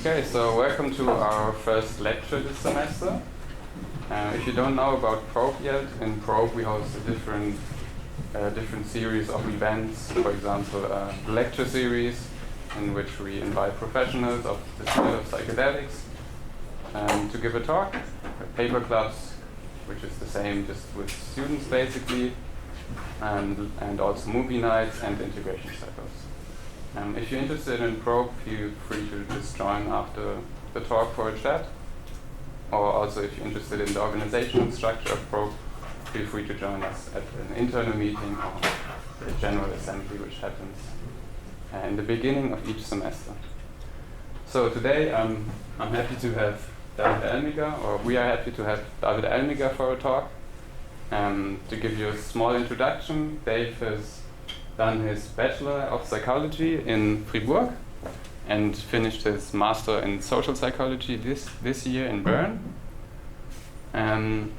Okay, so welcome to our first lecture this semester. If you don't know about Probe yet, in Probe we host a different series of events. For example, a lecture series in which we invite professionals of the field of psychedelics to give a talk. Paper clubs, which is the same just with students basically, and also movie nights and integration circles. If you're interested in Probe, feel free to just join after the talk for a chat. Or also if you're interested in the organizational structure of Probe, feel free to join us at an internal meeting or the general assembly, which happens in the beginning of each semester. So today I'm happy to have David Elmiger, or we are happy to have David Elmiger for a talk. To give you a small introduction, Dave has done his Bachelor of Psychology in Fribourg and finished his Master in Social Psychology this year in Bern. In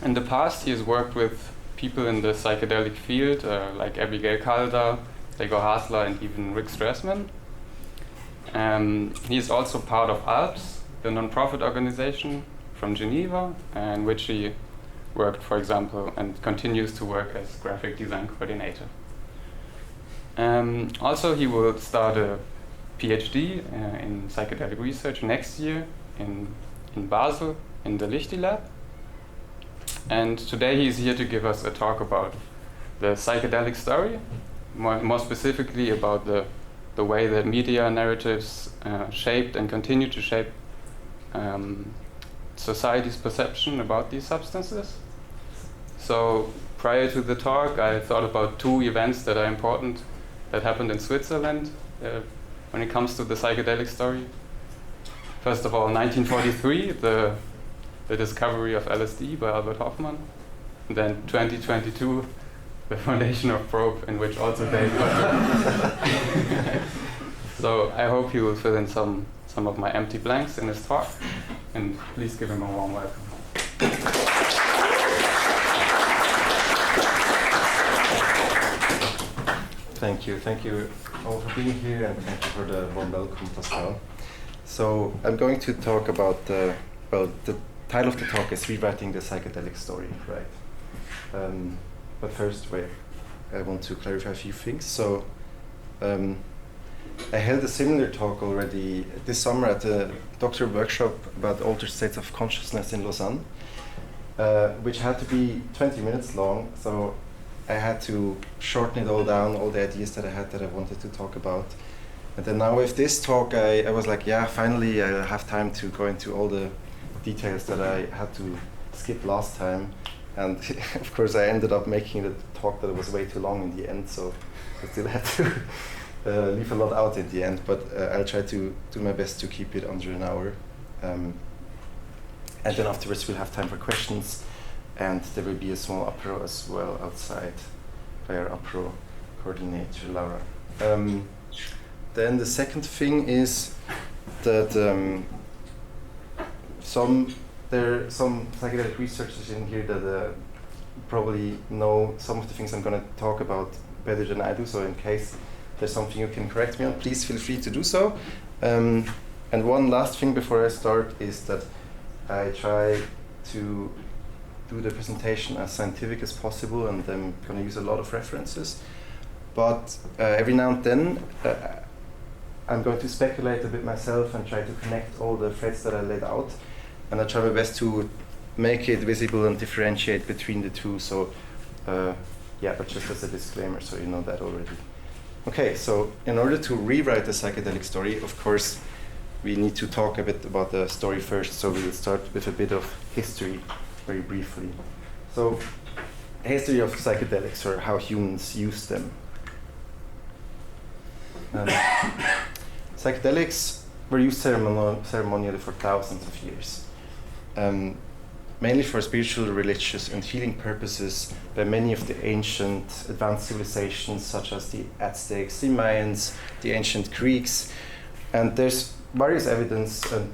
the past, he has worked with people in the psychedelic field, like Abigail Calder, Gregor Hasler, and even Rick Strassman. He is also part of ALPS, the non-profit organization from Geneva, in which he worked, for example, and continues to work as graphic design coordinator. Also, he will start a PhD in psychedelic research next year in Basel in the Lichti Lab. And today he's here to give us a talk about the psychedelic story, more specifically about the way that media narratives shaped and continue to shape society's perception about these substances. So prior to the talk, I thought about two events that are important that happened in Switzerland when it comes to the psychedelic story. First of all, 1943, the discovery of LSD by Albert Hofmann. And then 2022, the foundation of Probe, in which also David was. So I hope he will fill in some of my empty blanks in his talk. And please give him a warm welcome. Thank you all for being here, and thank you for the warm welcome, Pascal. So I'm going to talk about the title of the talk is Rewriting the Psychedelic Story, right? But first, I want to clarify a few things. So I held a similar talk already this summer at a doctoral workshop about altered states of consciousness in Lausanne, which had to be 20 minutes long. So I had to shorten it all down, all the ideas that I had that I wanted to talk about. And then now with this talk, I was like, yeah, finally I have time to go into all the details that I had to skip last time. And of course I ended up making the talk that was way too long in the end, so I still had to leave a lot out in the end, but I'll try to do my best to keep it under an hour. And then afterwards we'll have time for questions. And there will be a small apéro as well outside by our apéro coordinator, Laura. Then the second thing is that there are some psychedelic researchers in here that probably know some of the things I'm going to talk about better than I do. So in case there's something you can correct me on, please feel free to do so. And one last thing before I start is that I try to do the presentation as scientific as possible, and I'm going to use a lot of references. But every now and then, I'm going to speculate a bit myself and try to connect all the threads that I laid out. And I try my best to make it visible and differentiate between the two. So, but just as a disclaimer, so you know that already. Okay, so in order to rewrite the psychedelic story, of course, we need to talk a bit about the story first. So we'll start with a bit of history. Very briefly. So, history of psychedelics, or how humans use them. Psychedelics were used ceremonially for thousands of years, mainly for spiritual, religious, and healing purposes by many of the ancient advanced civilizations, such as the Aztecs, the Mayans, the ancient Greeks. And there's various evidence, and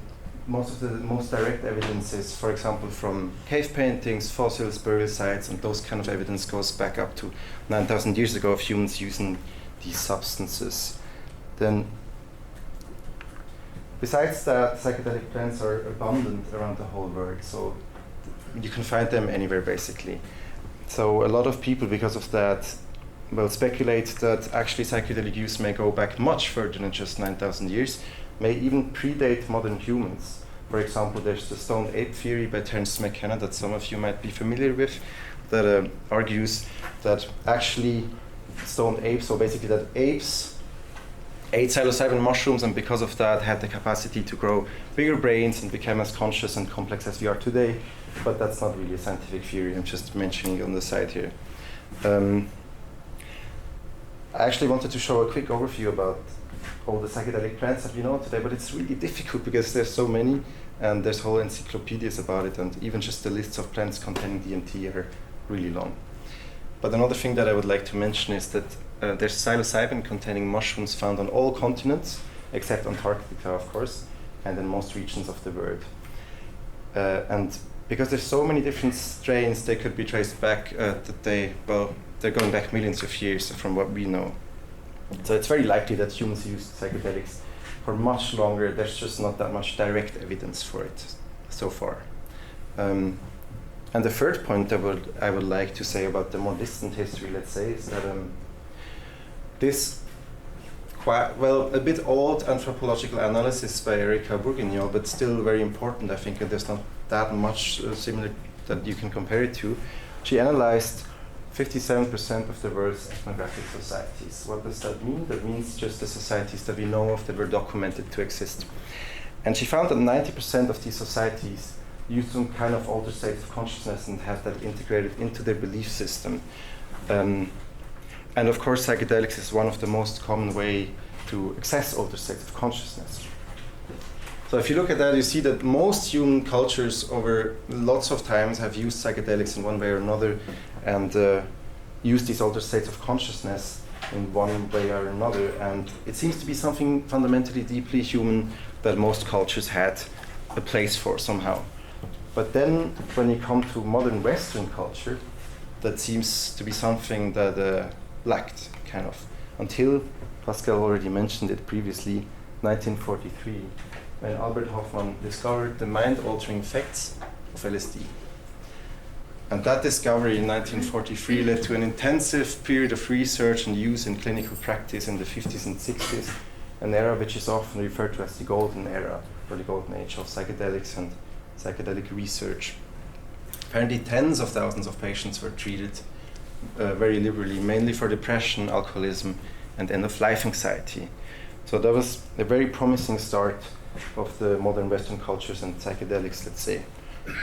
most of the most direct evidence is, for example, from cave paintings, fossils, burial sites, and those kind of evidence goes back up to 9,000 years ago of humans using these substances. Then Besides that, psychedelic plants are abundant around the whole world, so you can find them anywhere basically. So a lot of people, because of that, will speculate that actually psychedelic use may go back much further than just 9,000 years, may even predate modern humans. For example, there's the stoned ape theory by Terence McKenna that some of you might be familiar with, that argues that actually stoned apes, so basically that apes ate psilocybin mushrooms and because of that had the capacity to grow bigger brains and became as conscious and complex as we are today. But that's not really a scientific theory, I'm just mentioning it on the side here. I actually wanted to show a quick overview about all the psychedelic plants that we know today, but it's really difficult because there's so many and there's whole encyclopedias about it, and even just the lists of plants containing DMT are really long. But another thing that I would like to mention is that there's psilocybin containing mushrooms found on all continents, except Antarctica, of course, and in most regions of the world. And because there's so many different strains, they could be traced back they're going back millions of years from what we know. So it's very likely that humans used psychedelics for much longer. There's just not that much direct evidence for it so far. And the third point I would like to say about the more distant history, let's say, is that this a bit old anthropological analysis by Erika Bourguignon, but still very important, I think, and there's not that much similar that you can compare it to. She analyzed 57% of the world's ethnographic societies. What does that mean? That means just the societies that we know of that were documented to exist. And she found that 90% of these societies used some kind of altered state of consciousness and had that integrated into their belief system. And of course, psychedelics is one of the most common way to access altered states of consciousness. So if you look at that, you see that most human cultures over lots of times have used psychedelics in one way or another and used these altered states of consciousness in one way or another. And it seems to be something fundamentally deeply human that most cultures had a place for somehow. But then when you come to modern Western culture, that seems to be something that lacked, kind of, until Pascal already mentioned it previously, 1943, when Albert Hofmann discovered the mind-altering effects of LSD. And that discovery in 1943 led to an intensive period of research and use in clinical practice in the 50s and 60s, an era which is often referred to as the golden era, or the golden age of psychedelics and psychedelic research. Apparently tens of thousands of patients were treated very liberally, mainly for depression, alcoholism, and end-of-life anxiety. So that was a very promising start of the modern Western cultures and psychedelics, let's say.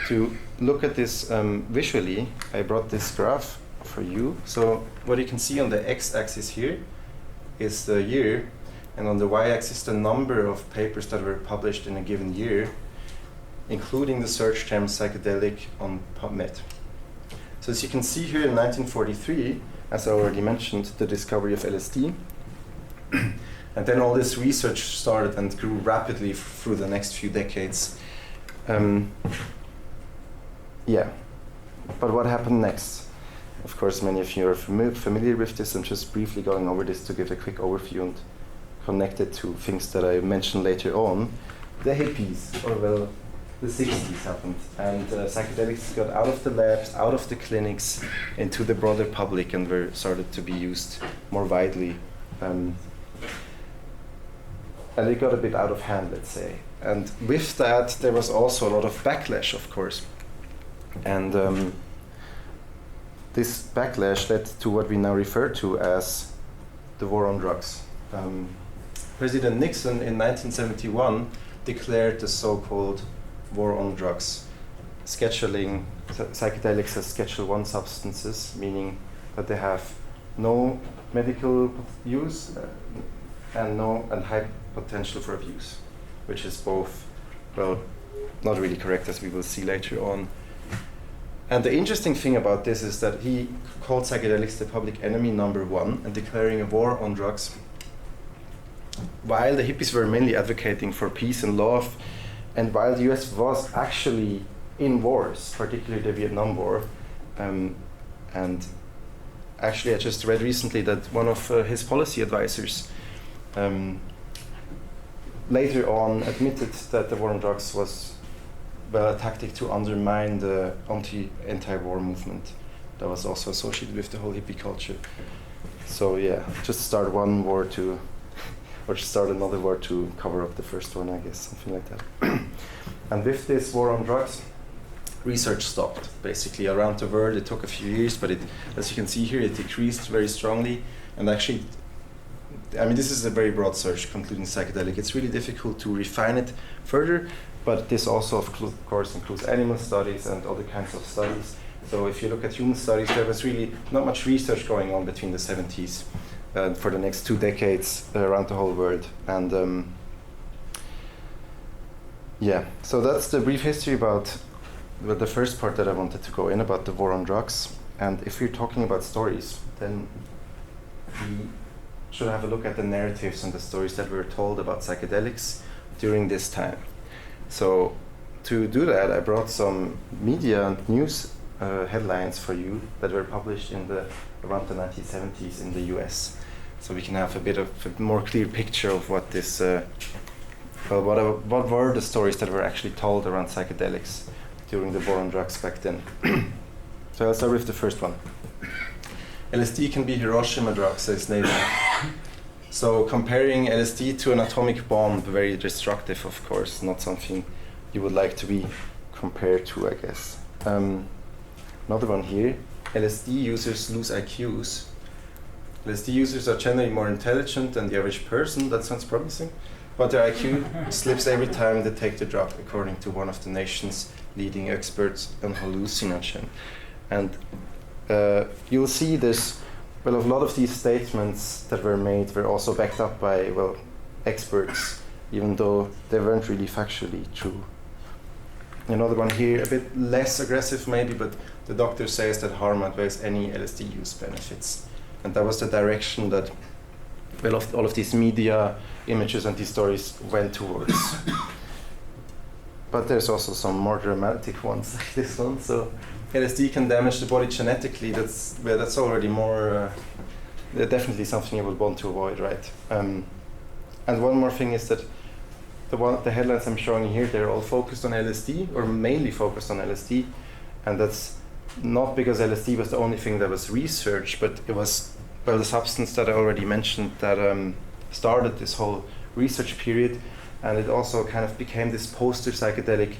To look at this visually, I brought this graph for you. So what you can see on the x-axis here is the year, and on the y-axis the number of papers that were published in a given year, including the search term psychedelic on PubMed. So as you can see here in 1943, as I already mentioned, the discovery of LSD, and then all this research started and grew rapidly through the next few decades. But what happened next? Of course, many of you are familiar with this. I'm just briefly going over this to give a quick overview and connect it to things that I mentioned later on. The hippies, or well, the 60s happened, and psychedelics got out of the labs, out of the clinics, into the broader public, and were started to be used more widely. And it got a bit out of hand, let's say. And with that, there was also a lot of backlash, of course. And this backlash led to what we now refer to as the war on drugs. President Nixon in 1971 declared the so-called war on drugs, scheduling psychedelics as Schedule I substances, meaning that they have no medical use and high potential for abuse, which is both, well, not really correct, as we will see later on. And the interesting thing about this is that he called psychedelics the public enemy #1 and declaring a war on drugs, while the hippies were mainly advocating for peace and love, and while the US was actually in wars, particularly the Vietnam War. And actually I just read recently that one of his policy advisors later on admitted that the war on drugs was, well, a tactic to undermine the anti-war movement that was also associated with the whole hippie culture. So yeah, just start one war to, or just start another war to cover up the first one, I guess, something like that. And with this war on drugs, research stopped, basically, around the world. It took a few years, but it, as you can see here, it decreased very strongly. And actually, I mean, this is a very broad search, concluding psychedelic. It's really difficult to refine it further, but this also, of course, includes animal studies and other kinds of studies. So if you look at human studies, there was really not much research going on between the 70s for the next 2 decades around the whole world. And yeah, so that's the brief history about the first part that I wanted to go in, about the war on drugs. And if we're talking about stories, then we should have a look at the narratives and the stories that were told about psychedelics during this time. So to do that, I brought some media and news headlines for you that were published in around the 1970s in the US. So we can have a bit of a more clear picture of what this, what were the stories that were actually told around psychedelics during the war on drugs back then. So I'll start with the first one. LSD can be Hiroshima drugs, says Nathan. So comparing LSD to an atomic bomb, very destructive, of course, not something you would like to be compared to, I guess. Another one here, LSD users lose IQs. LSD users are generally more intelligent than the average person. That sounds promising. But their IQ slips every time they take the drug, according to one of the nation's leading experts on hallucinogen. And you'll see this, well, a lot of these statements that were made were also backed up by, well, experts, even though they weren't really factually true. Another one here, a bit less aggressive maybe, but the doctor says that harm outweighs any LSD use benefits. And that was the direction that, well, all of these media images and these stories went towards. But there's also some more dramatic ones like this one. So LSD can damage the body genetically. That's already more, definitely something you would want to avoid, right? And one more thing is that the headlines I'm showing here, they're all focused on LSD, or mainly focused on LSD. And that's not because LSD was the only thing that was researched, but it was, well, the substance that I already mentioned that started this whole research period. And it also kind of became this poster psychedelic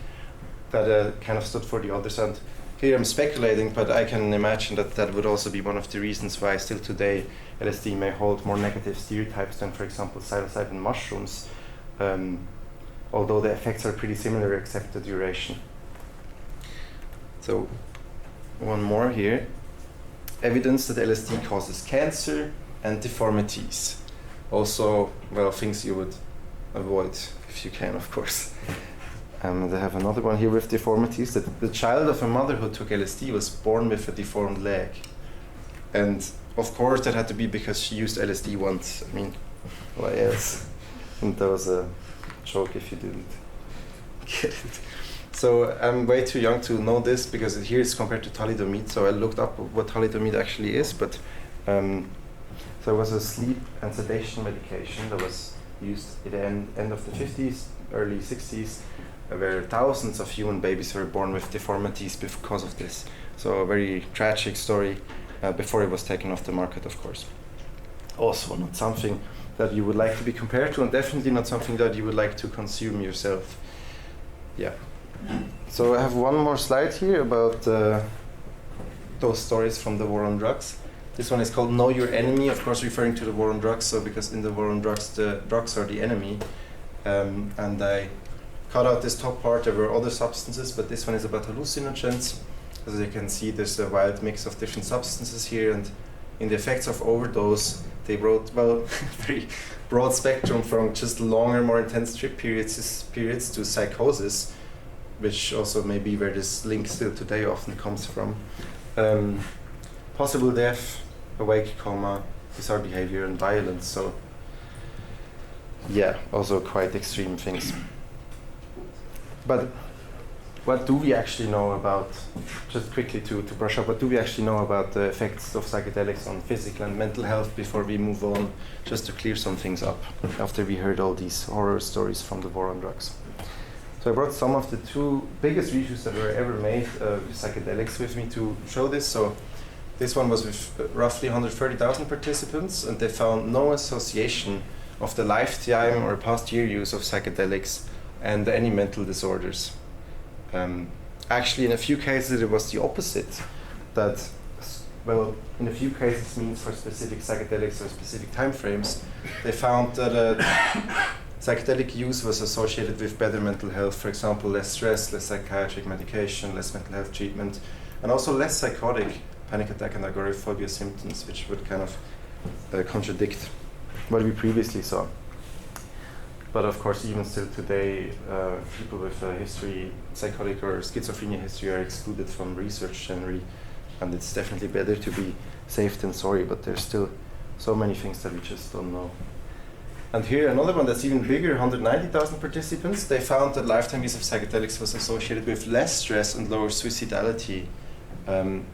that kind of stood for the others. And here I'm speculating, but I can imagine that that would also be one of the reasons why still today LSD may hold more negative stereotypes than, for example, psilocybin mushrooms, although the effects are pretty similar except the duration. So one more here. Evidence that LSD causes cancer and deformities. Also, well, things you would avoid if you can, of course. And I have another one here with deformities. That the child of a mother who took LSD was born with a deformed leg. And of course that had to be because she used LSD once. I mean, why else? And that was a joke if you didn't get it. So I'm way too young to know this because here it's compared to thalidomide. So I looked up what thalidomide actually is, but so it was a sleep and sedation medication that was used at the end of the 50s, early 60s, where thousands of human babies were born with deformities because of this. So a very tragic story before it was taken off the market, of course. Also not something that you would like to be compared to, and definitely not something that you would like to consume yourself. Yeah. So I have one more slide here about those stories from the war on drugs. This one is called Know Your Enemy, of course referring to the war on drugs, so because in the war on drugs, the drugs are the enemy. And I cut out this top part. There were other substances, but this one is about hallucinogens. As you can see, there's a wide mix of different substances here, and in the effects of overdose, they wrote, well, very broad spectrum from just longer, more intense trip periods to psychosis, which also may be where this link still today often comes from. Possible death, awake coma, bizarre behavior, and violence. So, yeah, also quite extreme things. But what do we actually know about, just quickly to brush up, what do we actually know about the effects of psychedelics on physical and mental health before we move on, just to clear some things up after we heard all these horror stories from the war on drugs. So I brought some of the two biggest reviews that were ever made with psychedelics with me to show this. So this one was with roughly 130,000 participants, and they found no association of the lifetime or past year use of psychedelics and any mental disorders. Actually, in a few cases, it was the opposite. That, well, in a few cases means for specific psychedelics or specific time frames, they found that psychedelic use was associated with better mental health. For example, less stress, less psychiatric medication, less mental health treatment, and also less psychotic panic attack and agoraphobia symptoms, which would kind of contradict what we previously saw. But of course, even still today, people with a history, psychotic or schizophrenia history, are excluded from research generally, and it's definitely better to be safe than sorry, but there's still so many things that we just don't know. And here, another one that's even bigger, 190,000 participants, they found that lifetime use of psychedelics was associated with less stress and lower suicidality. And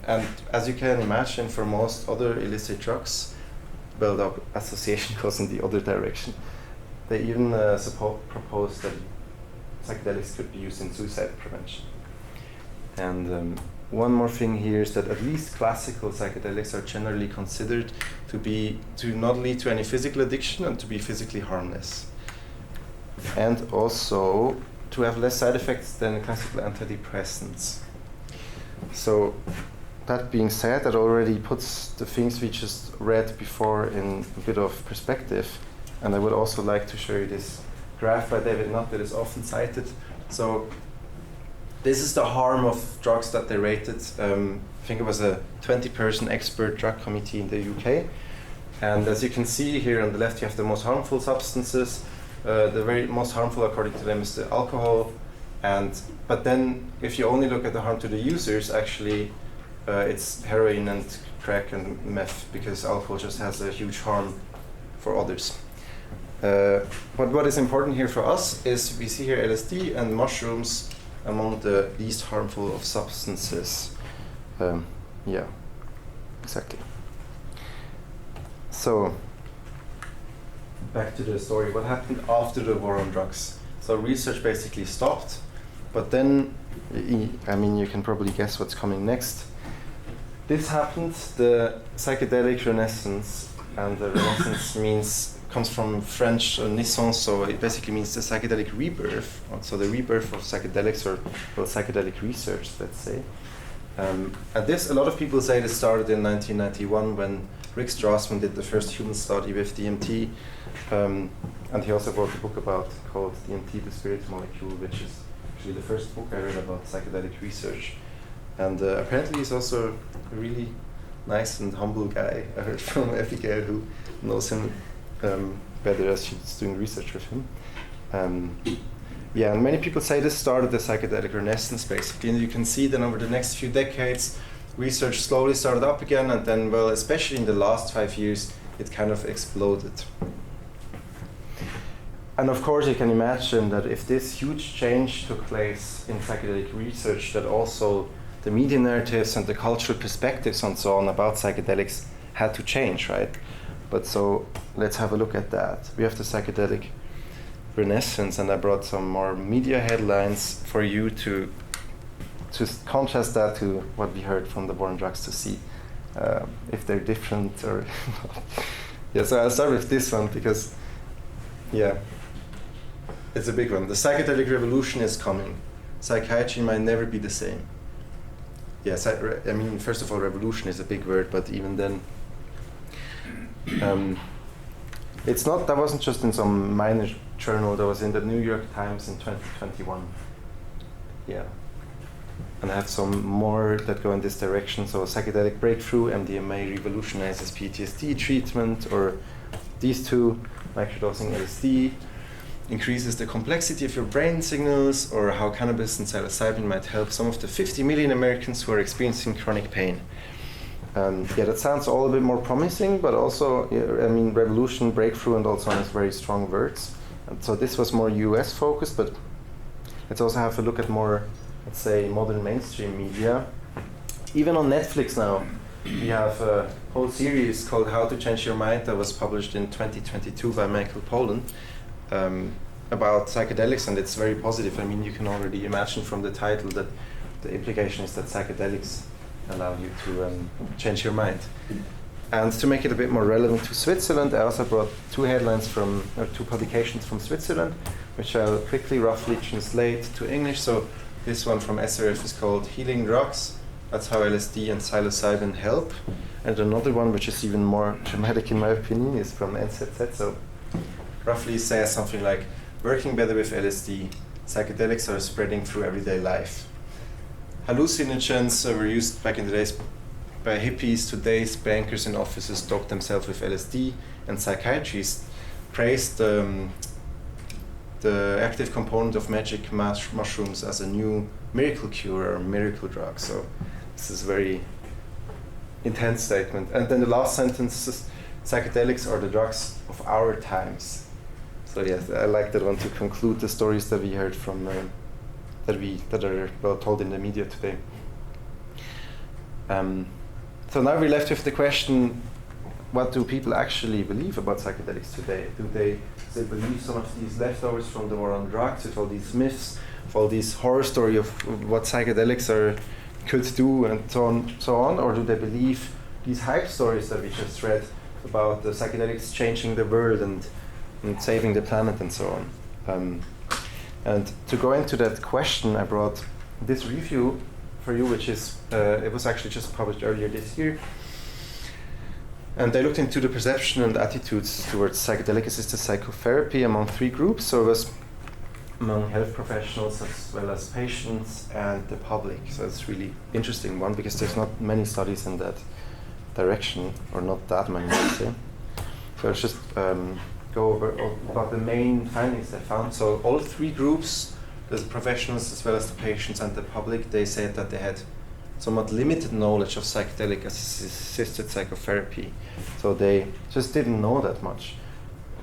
as you can imagine, for most other illicit drugs, well, the association goes in the other direction. They even proposed that psychedelics could be used in suicide prevention. And one more thing here is that at least classical psychedelics are generally considered to not lead to any physical addiction and to be physically harmless. And also to have less side effects than classical antidepressants. So that being said, that already puts the things we just read before in a bit of perspective. And I would also like to show you this graph by David Elmiger that is often cited. So this is the harm of drugs that they rated. I think it was a 20-person expert drug committee in the UK. And as you can see here on the left, you have the most harmful substances. The very most harmful, according to them, is the alcohol. But then, if you only look at the harm to the users, actually, it's heroin and crack and meth, because alcohol just has a huge harm for others. But what is important here for us is we see here LSD and mushrooms among the least harmful of substances. Yeah, exactly. So, back to the story. What happened after the war on drugs? So research basically stopped, but then, I mean, you can probably guess what's coming next. This happened, the psychedelic renaissance, and the renaissance comes from French naissance, so it basically means the psychedelic rebirth, so the rebirth of psychedelics, or well, psychedelic research, let's say. And this, a lot of people say this started in 1991 when Rick Strassman did the first human study with DMT, and he also wrote a book called DMT, the Spirit Molecule, which is actually the first book I read about psychedelic research. And apparently he's also a really nice and humble guy. I heard from Abigail, who knows him better as she's doing research with him. Yeah, and many people say this started the psychedelic renaissance, basically. And you can see that over the next few decades, research slowly started up again, and then, well, especially in the last 5 years, it kind of exploded. And of course, you can imagine that if this huge change took place in psychedelic research, that also the media narratives and the cultural perspectives and so on about psychedelics had to change, right? But so let's have a look at that. We have the psychedelic renaissance, and I brought some more media headlines for you to contrast that to what we heard from the war on drugs, to see if they're different or yeah, so I'll start with this one because, yeah, it's a big one. The psychedelic revolution is coming. Psychiatry might never be the same. Yes, I mean, first of all, revolution is a big word, but even then, that wasn't just in some minor journal, that was in the New York Times in 2021. Yeah. And I have some more that go in this direction. So psychedelic breakthrough, MDMA revolutionizes PTSD treatment, or these two, microdosing LSD, increases the complexity of your brain signals, or how cannabis and psilocybin might help some of the 50 million Americans who are experiencing chronic pain. Yeah, that sounds all a bit more promising, but also, I mean, revolution, breakthrough, and all so on is very strong words. And so this was more US focused, but let's also have a look at more let's say, modern mainstream media. Even on Netflix now, we have a whole series called How to Change Your Mind that was published in 2022 by Michael Pollan, about psychedelics, and it's very positive. I mean, you can already imagine from the title that the implication is that psychedelics allow you to change your mind. And to make it a bit more relevant to Switzerland, I also brought two publications from Switzerland, which I'll quickly, roughly translate to English. So this one from SRF is called Healing Drugs. That's how LSD and psilocybin help. And another one, which is even more dramatic in my opinion, is from NZZ. So roughly says something like, working better with LSD, psychedelics are spreading through everyday life. Hallucinogens were used back in the days by hippies. Today's bankers and officers dope themselves with LSD, and psychiatrists praised the active component of magic mushrooms as a new miracle cure or miracle drug. So this is a very intense statement. And then the last sentence is, psychedelics are the drugs of our times. So yes, I like that one to conclude the stories that we heard from that are well told in the media today. So now we're left with the question: what do people actually believe about psychedelics today? Do they believe some of these leftovers from the war on drugs, with all these myths, with all these horror story of what psychedelics could do, and so on, or do they believe these hype stories that we just read about the psychedelics changing the world and saving the planet and so on? And to go into that question, I brought this review for you, which is, it was actually just published earlier this year. And they looked into the perception and attitudes towards psychedelic-assisted psychotherapy among 3 groups. So it was among health professionals as well as patients and the public. So it's really interesting one, because there's not many studies in that direction, or not that many, I'd say. So let's just go over about the main findings they found. So all 3 groups, the professionals as well as the patients and the public, they said that they had somewhat limited knowledge of psychedelic assisted psychotherapy. So they just didn't know that much,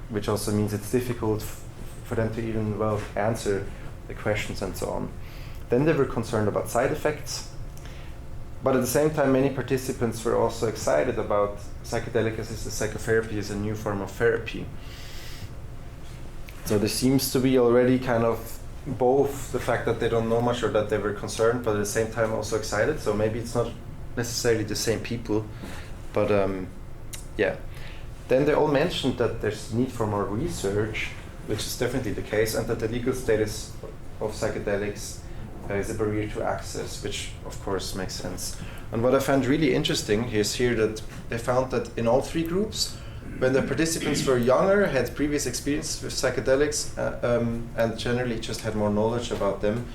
which also means it's difficult for them to even answer the questions and so on. Then they were concerned about side effects, but at the same time many participants were also excited about psychedelic assisted psychotherapy as a new form of therapy. So there seems to be already kind of both the fact that they don't know much or that they were concerned, but at the same time also excited. So maybe it's not necessarily the same people, but yeah. Then they all mentioned that there's need for more research, which is definitely the case, and that the legal status of psychedelics is a barrier to access, which of course makes sense. And what I found really interesting is here that they found that in all 3 groups, when the participants were younger, had previous experience with psychedelics, and generally just had more knowledge about them,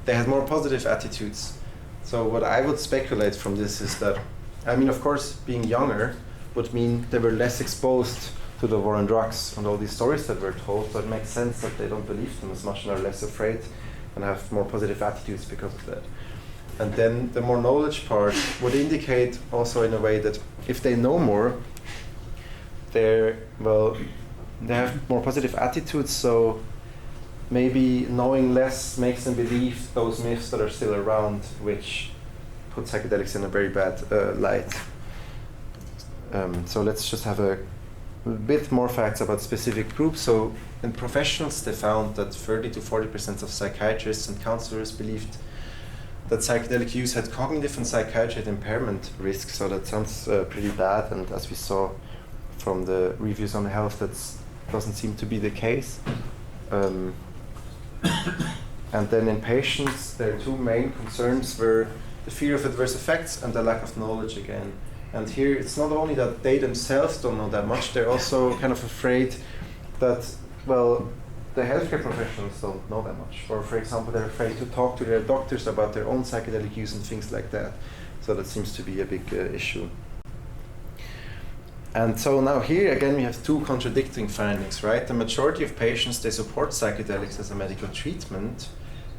they had more positive attitudes. So what I would speculate from this is that, I mean, of course, being younger would mean they were less exposed to the war on drugs and all these stories that were told, so it makes sense that they don't believe them as much and are less afraid and have more positive attitudes because of that. And then the more knowledge part would indicate also in a way that if they know more, they have more positive attitudes, so maybe knowing less makes them believe those myths that are still around, which put psychedelics in a very bad light. So let's just have a bit more facts about specific groups. So in professionals, they found that 30 to 40% of psychiatrists and counselors believed that psychedelic use had cognitive and psychiatric impairment risks. So that sounds pretty bad, and as we saw from the reviews on health, that doesn't seem to be the case. And then in patients, their 2 main concerns were the fear of adverse effects and the lack of knowledge again. And here it's not only that they themselves don't know that much, they're also kind of afraid that, the healthcare professionals don't know that much. Or for example, they're afraid to talk to their doctors about their own psychedelic use and things like that. So that seems to be a big issue. And so now here again we have 2 contradicting findings, right? The majority of patients, they support psychedelics as a medical treatment,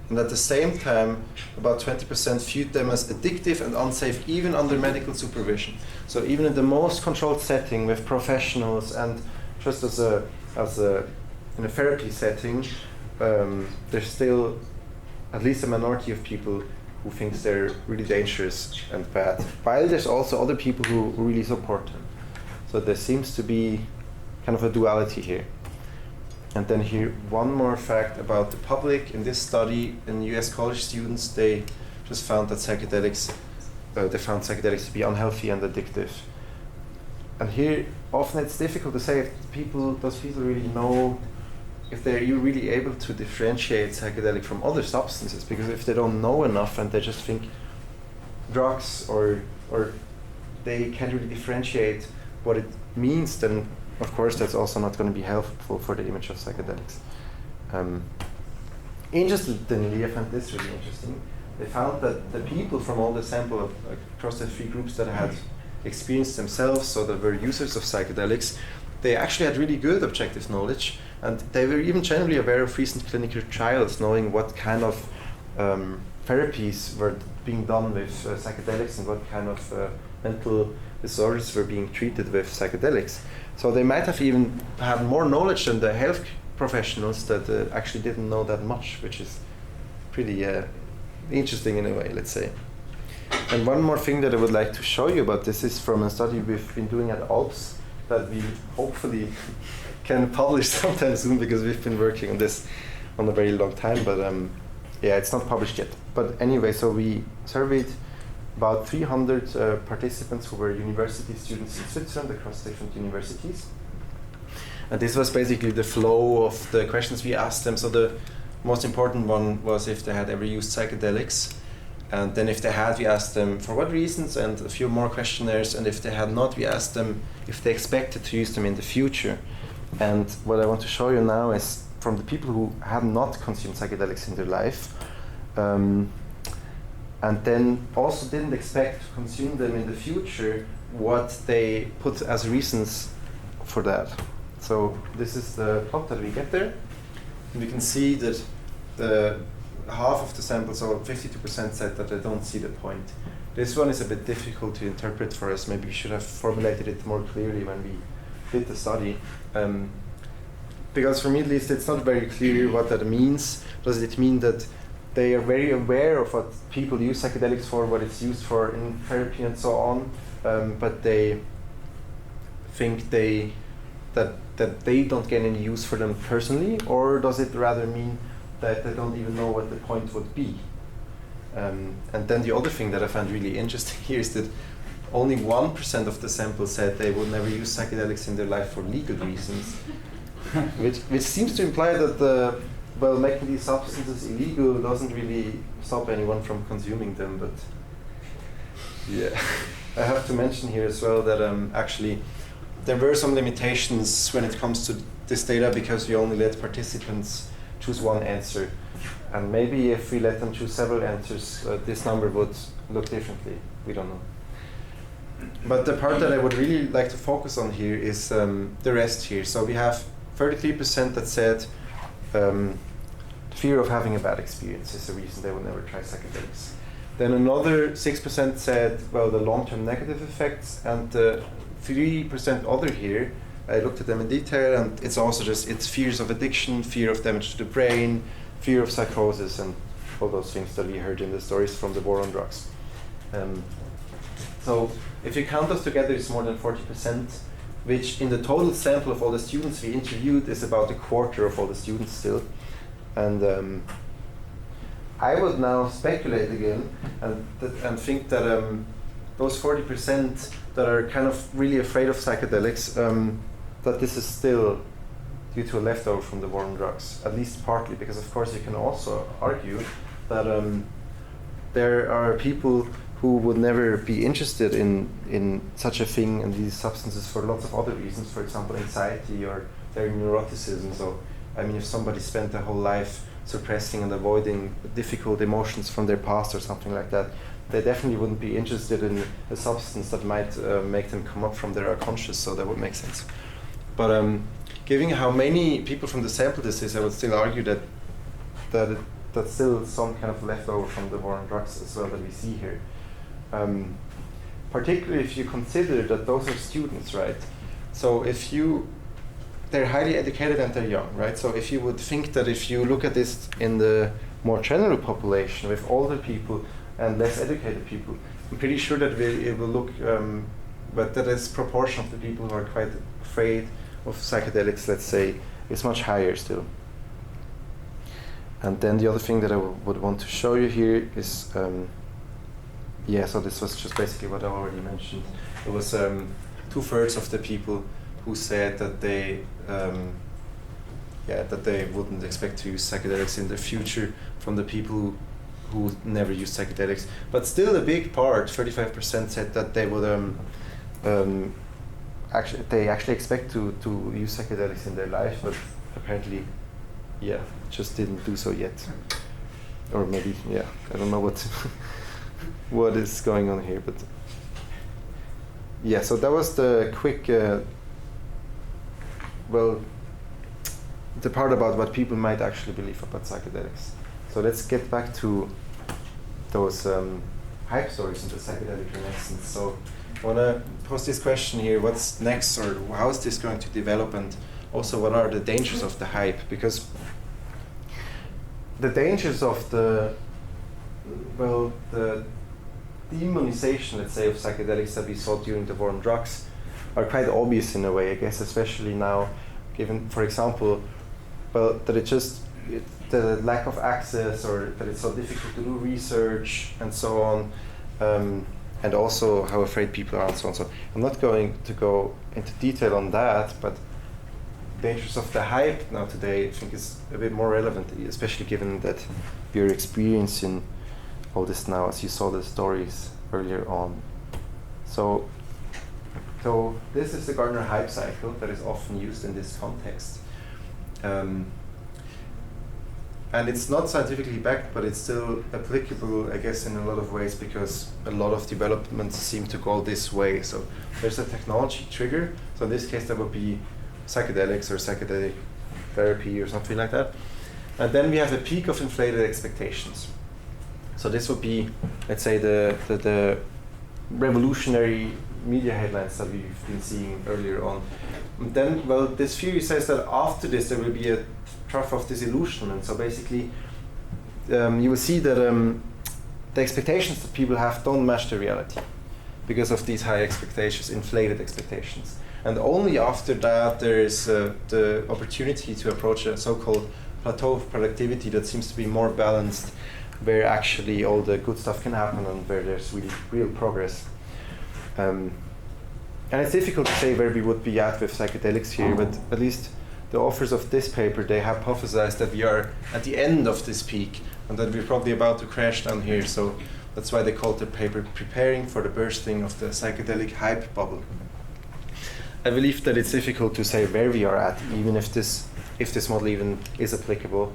and at the same time about 20% viewed them as addictive and unsafe even under medical supervision. So even in the most controlled setting with professionals and just in a therapy setting, there's still at least a minority of people who thinks they're really dangerous and bad, while there's also other people who really support them. So there seems to be kind of a duality here. And then here, one more fact about the public. In this study, in US college students, they just found that psychedelics to be unhealthy and addictive. And here, often it's difficult to say if those people really know, if they're really able to differentiate psychedelic from other substances, because if they don't know enough and they just think drugs or they can't really differentiate what it means, then of course that's also not going to be helpful for the image of psychedelics. Interestingly, I found this really interesting. They found that the people from all the sample across the 3 groups that had experienced themselves, so that were users of psychedelics, they actually had really good objective knowledge, and they were even generally aware of recent clinical trials, knowing what kind of therapies were being done with psychedelics and what kind of mental disorders were being treated with psychedelics. So they might have even had more knowledge than the health professionals that actually didn't know that much, which is pretty interesting in a way, let's say. And one more thing that I would like to show you about this is from a study we've been doing at Alps that we hopefully can publish sometime soon, because we've been working on this on a very long time, but yeah, it's not published yet. But anyway, so we surveyed about 300 participants who were university students in Switzerland across different universities. And this was basically the flow of the questions we asked them. So the most important one was if they had ever used psychedelics. And then if they had, we asked them for what reasons, and a few more questionnaires. And if they had not, we asked them if they expected to use them in the future. And what I want to show you now is from the people who have not consumed psychedelics in their life, and then also didn't expect to consume them in the future, what they put as reasons for that. So this is the plot that we get there. And we can see that the half of the sample, so 52%, said that they don't see the point. This one is a bit difficult to interpret for us. Maybe we should have formulated it more clearly when we did the study. Because for me at least, it's not very clear what that means. Does it mean that they are very aware of what people use psychedelics for, what it's used for in therapy and so on, but they think that they don't get any use for them personally? Or does it rather mean that they don't even know what the point would be? And then the other thing that I found really interesting here is that only 1% of the sample said they would never use psychedelics in their life for legal reasons, which seems to imply that making these substances illegal doesn't really stop anyone from consuming them. But yeah, I have to mention here as well that actually there were some limitations when it comes to this data, because we only let participants choose one answer. And maybe if we let them choose several answers, this number would look differently. We don't know. But the part that I would really like to focus on here is the rest here. So we have 33% that said fear of having a bad experience is the reason they will never try psychedelics. Then another 6% said, well, the long-term negative effects, and 3% other here, I looked at them in detail, and it's also it's fears of addiction, fear of damage to the brain, fear of psychosis, and all those things that we heard in the stories from the war on drugs. So if you count those together, it's more than 40%, which in the total sample of all the students we interviewed is about a quarter of all the students still. And I would now speculate again and think that those 40% that are kind of really afraid of psychedelics, that this is still due to a leftover from the war on drugs, at least partly, because of course you can also argue that there are people who would never be interested in such a thing and these substances for lots of other reasons, for example anxiety or their neuroticism. So I mean, if somebody spent their whole life suppressing and avoiding difficult emotions from their past or something like that, they definitely wouldn't be interested in a substance that might make them come up from their unconscious, so that would make sense. But given how many people from the sample this is, I would still argue that's still some kind of leftover from the war on drugs as well that we see here. Particularly if you consider that those are students, right? So they're highly educated and they're young, right? So if you would think that if you look at this in the more general population, with older people and less educated people, I'm pretty sure that it will look, but that is proportion of the people who are quite afraid of psychedelics, let's say, is much higher still. And then the other thing that I would want to show you here is, so this was just basically what I already mentioned. It was 2/3 of the people who said that they wouldn't expect to use psychedelics in the future from the people who never use psychedelics. But still a big part, 35%, said that they would actually expect to use psychedelics in their life, but apparently, just didn't do so yet. Or maybe, I don't know what is going on here, but so that was the quick, the part about what people might actually believe about psychedelics. So let's get back to those hype stories in the psychedelic renaissance. So I want to pose this question here: what's next, or how is this going to develop, and also what are the dangers of the hype? Because the dangers of the demonization, let's say, of psychedelics that we saw during the war on drugs are quite obvious in a way, I guess, especially now, given, for example, that the lack of access, or that it's so difficult to do research and so on, and also how afraid people are and so on. So I'm not going to go into detail on that, but dangers of the hype now today, I think, is a bit more relevant, especially given that we're experiencing all this now, as you saw the stories earlier on. So this is the Gardner hype cycle that is often used in this context. And it's not scientifically backed, but it's still applicable, I guess, in a lot of ways, because a lot of developments seem to go this way. So there's a technology trigger. So in this case, that would be psychedelics or psychedelic therapy or something like that. And then we have a peak of inflated expectations. So this would be, let's say, the revolutionary media headlines that we've been seeing earlier on. And then, this theory says that after this there will be a trough of disillusionment. So basically, you will see that the expectations that people have don't match the reality because of these high expectations, inflated expectations. And only after that there is the opportunity to approach a so-called plateau of productivity that seems to be more balanced, where actually all the good stuff can happen and where there's really real progress. And it's difficult to say where we would be at with psychedelics here, but at least the authors of this paper, they hypothesized that we are at the end of this peak and that we're probably about to crash down here. So that's why they called the paper "Preparing for the Bursting of the Psychedelic Hype Bubble." I believe that it's difficult to say where we are at, even if this model even is applicable.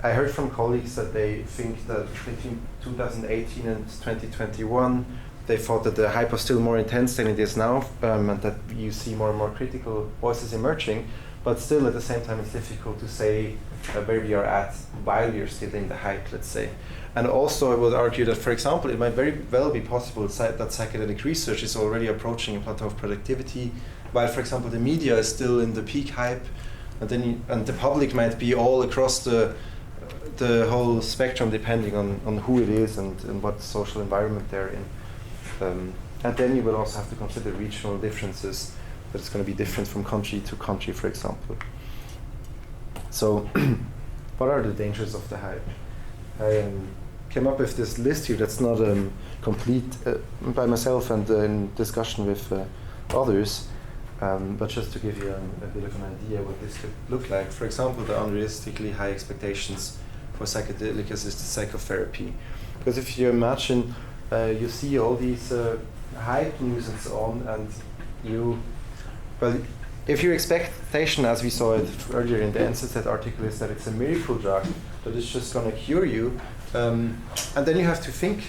I heard from colleagues that they think that between 2018 and 2021, they thought that the hype was still more intense than it is now, and that you see more and more critical voices emerging. But still, at the same time, it's difficult to say where we are at while we are still in the hype, let's say. And also, I would argue that, for example, it might very well be possible that psychedelic research is already approaching a plateau of productivity, while, for example, the media is still in the peak hype, and the public might be all across the whole spectrum, depending on who it is and what social environment they're in. And then you will also have to consider regional differences, that it's going to be different from country to country, for example. So what are the dangers of the hype? I came up with this list here that's not complete by myself and in discussion with others, but just to give you a bit of an idea what this could look like. For example, the unrealistically high expectations for psychedelic-assisted psychotherapy. Because if you imagine, you see all these hype news and so on, and if your expectation, as we saw it earlier in the NZZ article, is that it's a miracle drug, that it's just going to cure you, and then you have to think,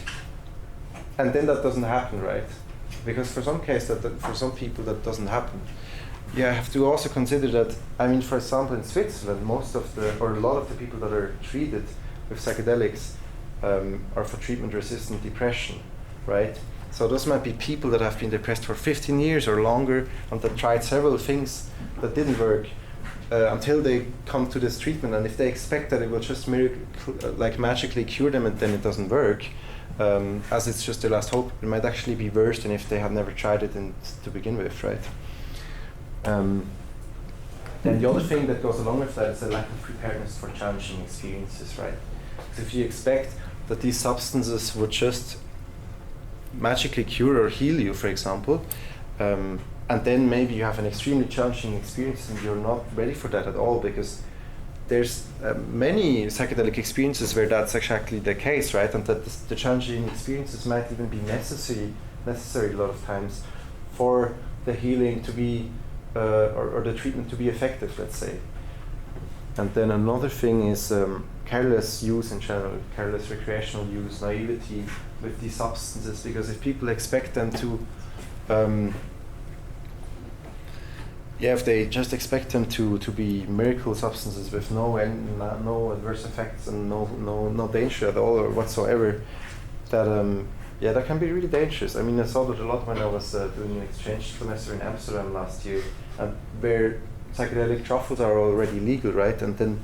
and then that doesn't happen, right? Because for some for some people that doesn't happen. You have to also consider that, I mean, for example, in Switzerland, a lot of the people that are treated with psychedelics are for treatment-resistant depression, right? So those might be people that have been depressed for 15 years or longer and that tried several things that didn't work. until they come to this treatment. And if they expect that it will just magically cure them, and then it doesn't work, as it's just their last hope, it might actually be worse than if they had never tried it to begin with, right? Then the other thing that goes along with that is a lack of preparedness for challenging experiences, right? Because if you expect that these substances would just magically cure or heal you, for example, and then maybe you have an extremely challenging experience and you're not ready for that at all, because there's many psychedelic experiences where that's exactly the case, right? And that the challenging experiences might even be necessary a lot of times for the healing to be, or the treatment to be effective, let's say. And then another thing is careless use in general, careless recreational use, naivety with these substances, because if people expect them to if they just expect them to be miracle substances with no adverse effects and no danger at all or whatsoever, that can be really dangerous. I mean, I saw that a lot when I was doing an exchange semester in Amsterdam last year, and where psychedelic truffles are already legal, right? And then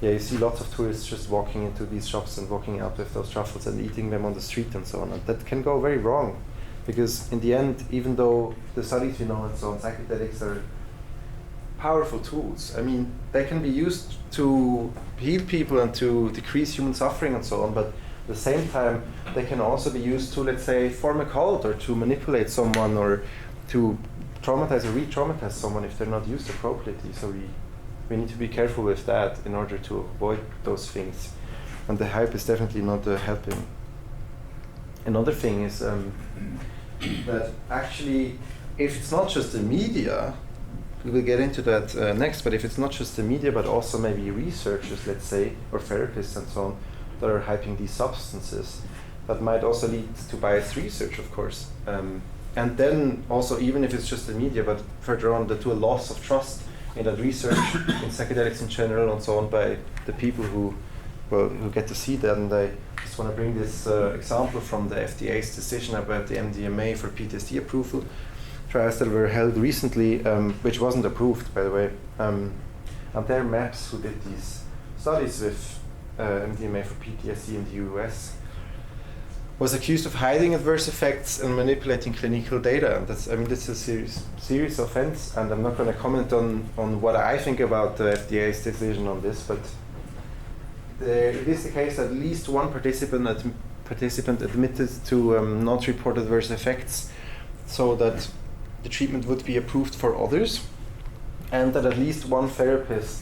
you see lots of tourists just walking into these shops and walking out with those truffles and eating them on the street and so on. And that can go very wrong, because in the end, even though the studies we know and so on, psychedelics are powerful tools. I mean, they can be used to heal people and to decrease human suffering and so on, but at the same time, they can also be used to, let's say, form a cult or to manipulate someone or to traumatize or re-traumatize someone if they're not used appropriately. So we need to be careful with that in order to avoid those things. And the hype is definitely not helping. Another thing is that actually, if it's not just the media, we will get into that next, but if it's not just the media, but also maybe researchers, let's say, or therapists and so on, that are hyping these substances, that might also lead to biased research, of course. And then also, even if it's just the media, but further on, to a loss of trust in that research, in psychedelics in general and so on, by the people who get to see that. And I just want to bring this example from the FDA's decision about the MDMA for PTSD approval. Trials that were held recently, which wasn't approved, by the way. And there, MAPS, who did these studies with MDMA for PTSD in the US, was accused of hiding adverse effects and manipulating clinical data. And that's a serious offense. And I'm not going to comment on what I think about the FDA's decision on this, but it is the case that at least one participant admitted to not report adverse effects, so that the treatment would be approved for others, and that at least one therapist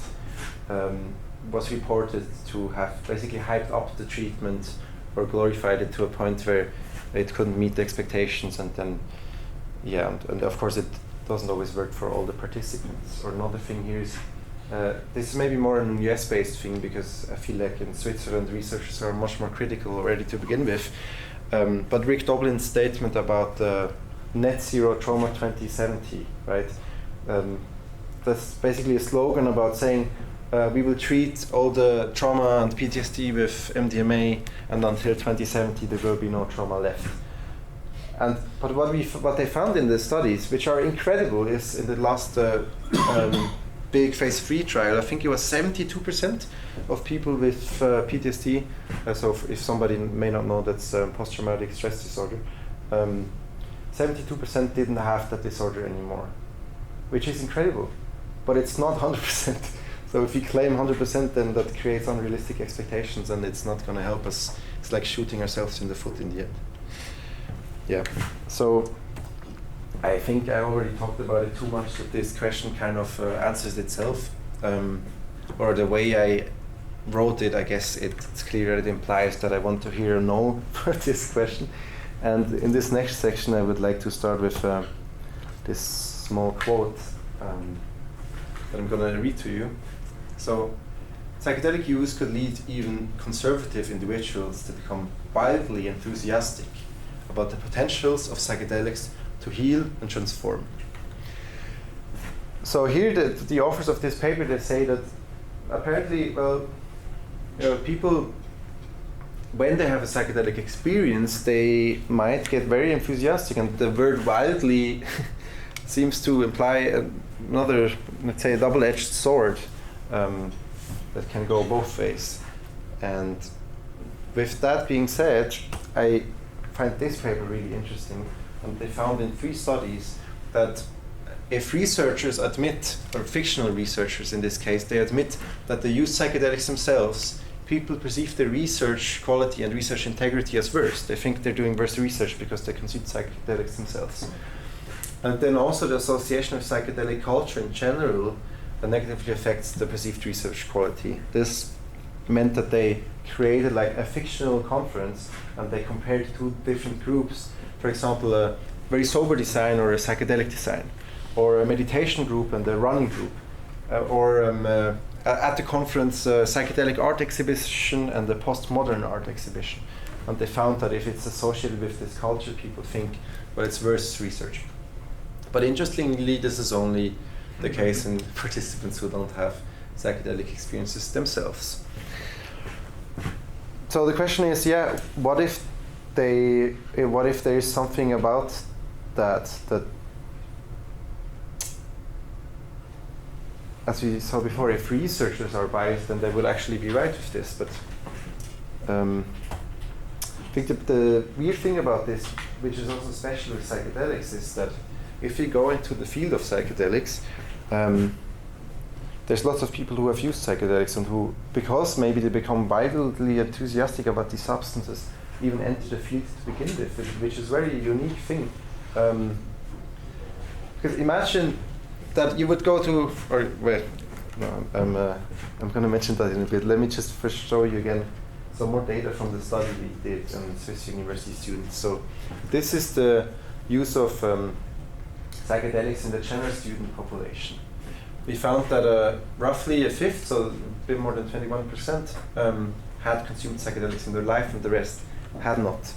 was reported to have basically hyped up the treatment or glorified it to a point where it couldn't meet the expectations, and then and of course it doesn't always work for all the participants. Or another thing here is this is maybe more an US-based thing, because I feel like in Switzerland researchers are much more critical already to begin with, but Rick Doblin's statement about Net Zero Trauma 2070, right? That's basically a slogan about saying we will treat all the trauma and PTSD with MDMA, and until 2070 there will be no trauma left. But what they found in the studies, which are incredible, is in the last big phase 3 trial, I think it was 72% of people with PTSD. So if somebody may not know, that's post-traumatic stress disorder. 72% didn't have that disorder anymore, which is incredible, but it's not 100%. So if we claim 100%, then that creates unrealistic expectations, and it's not going to help us. It's like shooting ourselves in the foot in the end. Yeah. So I think I already talked about it too much, that this question kind of answers itself, or the way I wrote it, I guess it's clear that it implies that I want to hear a no for this question. And in this next section, I would like to start with this small quote that I'm going to read to you. So, psychedelic use could lead even conservative individuals to become wildly enthusiastic about the potentials of psychedelics to heal and transform. So here the authors of this paper, they say that apparently, people, when they have a psychedelic experience, they might get very enthusiastic, and the word wildly seems to imply another, let's say, a double-edged sword that can go both ways. And with that being said, I find this paper really interesting. And they found in 3 studies that if researchers admit, or fictional researchers in this case, they admit that they use psychedelics themselves, people perceive their research quality and research integrity as worse. They think they're doing worse research because they consume psychedelics themselves. And then also the association of psychedelic culture in general negatively affects the perceived research quality. This meant that they created like a fictional conference and they compared 2 different groups, for example, a very sober design or a psychedelic design, or a meditation group and a running group, or at the conference psychedelic art exhibition and the postmodern art exhibition. And they found that if it's associated with this culture, people think, well, it's worth research. But interestingly, this is only the case in participants who don't have psychedelic experiences themselves. So the question is, what if there is something about that, as we saw before, if researchers are biased, then they will actually be right with this. But I think the weird thing about this, which is also special with psychedelics, is that if you go into the field of psychedelics, there's lots of people who have used psychedelics and who, because maybe they become wildly enthusiastic about these substances, even enter the field to begin with, which is a very unique thing. Because imagine that you would go to, or wait, no, I'm going to mention that in a bit. Let me just first show you again some more data from the study we did on Swiss university students. So this is the use of psychedelics in the general student population. We found that roughly a fifth, so a bit more than 21%, had consumed psychedelics in their life and the rest had not.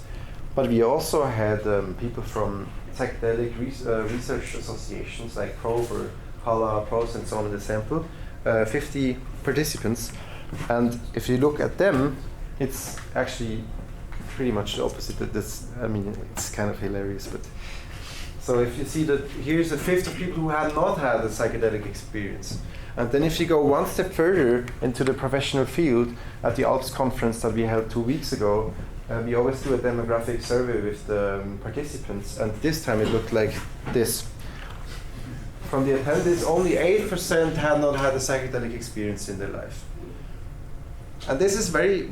But we also had people from psychedelic research associations like Probe or HALA, PROS and so on in the sample, 50 participants. And if you look at them, it's actually pretty much the opposite. It's kind of hilarious, but so if you see that here's a fifth of people who had not had a psychedelic experience. And then if you go one step further into the professional field, at the ALPS conference that we held 2 weeks ago, we always do a demographic survey with the participants, and this time it looked like this. From the attendees, only 8% had not had a psychedelic experience in their life. And this is very,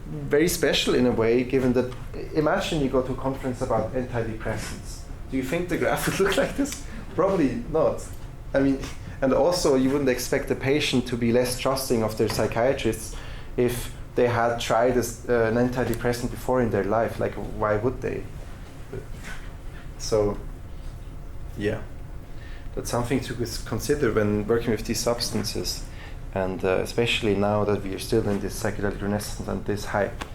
very special in a way, given that, imagine you go to a conference about antidepressants. Do you think the graph would look like this? Probably not. And also you wouldn't expect a patient to be less trusting of their psychiatrists if they had tried an antidepressant before in their life. Like, why would they? So, yeah. That's something to consider when working with these substances. And especially now that we are still in this psychedelic renaissance and this hype.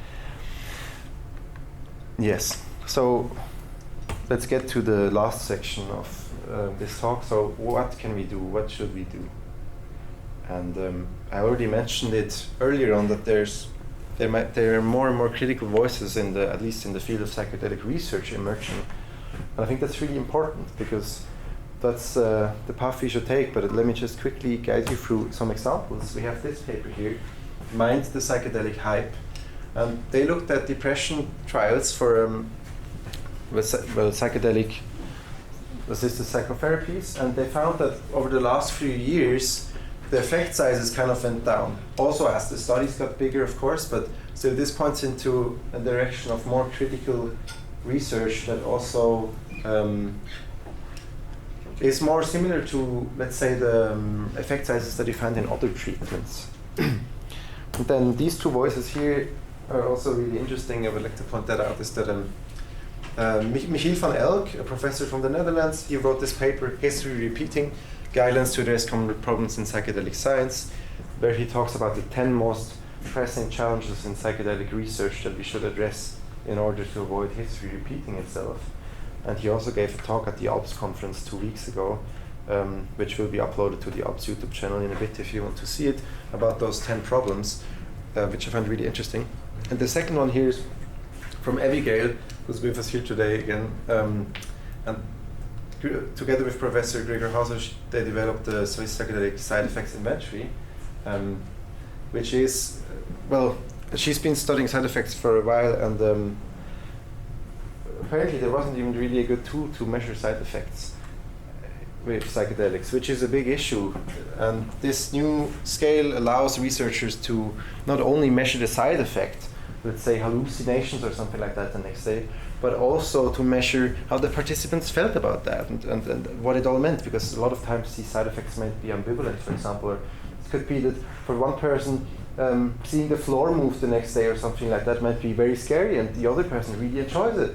Yes. So, let's get to the last section of this talk. So what can we do? What should we do? And I already mentioned it earlier on that there are more and more critical voices at least in the field of psychedelic research emerging. And I think that's really important because that's the path we should take. But let me just quickly guide you through some examples. We have this paper here, Mind the Psychedelic Hype. And they looked at depression trials for psychedelic assisted psychotherapies, and they found that over the last few years the effect sizes kind of went down. Also as the studies got bigger, of course, but still this points into a direction of more critical research that also is more similar to, let's say, the effect sizes that you find in other treatments. And then these 2 voices here are also really interesting. I would like to point that out, is that Michiel van Elk, a professor from the Netherlands, he wrote this paper, History Repeating, Guidelines to Address Common Problems in Psychedelic Science, where he talks about the 10 most pressing challenges in psychedelic research that we should address in order to avoid history repeating itself. And he also gave a talk at the ALPS conference 2 weeks ago, which will be uploaded to the ALPS YouTube channel in a bit if you want to see it, about those 10 problems, which I find really interesting. And the second one here is from Abigail, who's with us here today again. And together with Professor Gregor Hauser, they developed the Swiss psychedelic side effects inventory, which is, well, she's been studying side effects for a while, and apparently there wasn't even really a good tool to measure side effects with psychedelics, which is a big issue. And this new scale allows researchers to not only measure the side effect, let's say hallucinations or something like that the next day, but also to measure how the participants felt about that and what it all meant, because a lot of times these side effects might be ambivalent. For example, or it could be that for one person, seeing the floor move the next day or something like that might be very scary, and the other person really enjoys it.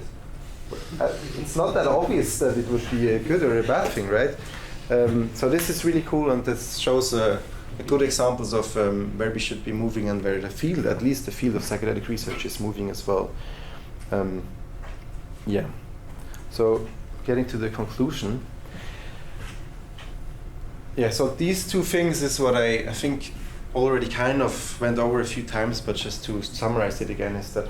It's not that obvious that it would be a good or a bad thing, right? So this is really cool, and this shows good examples of where we should be moving and where the field, at least the field of psychedelic research, is moving as well. Yeah. So getting to the conclusion. Yeah, so these two things is what I think already kind of went over a few times, but just to summarize it again, is that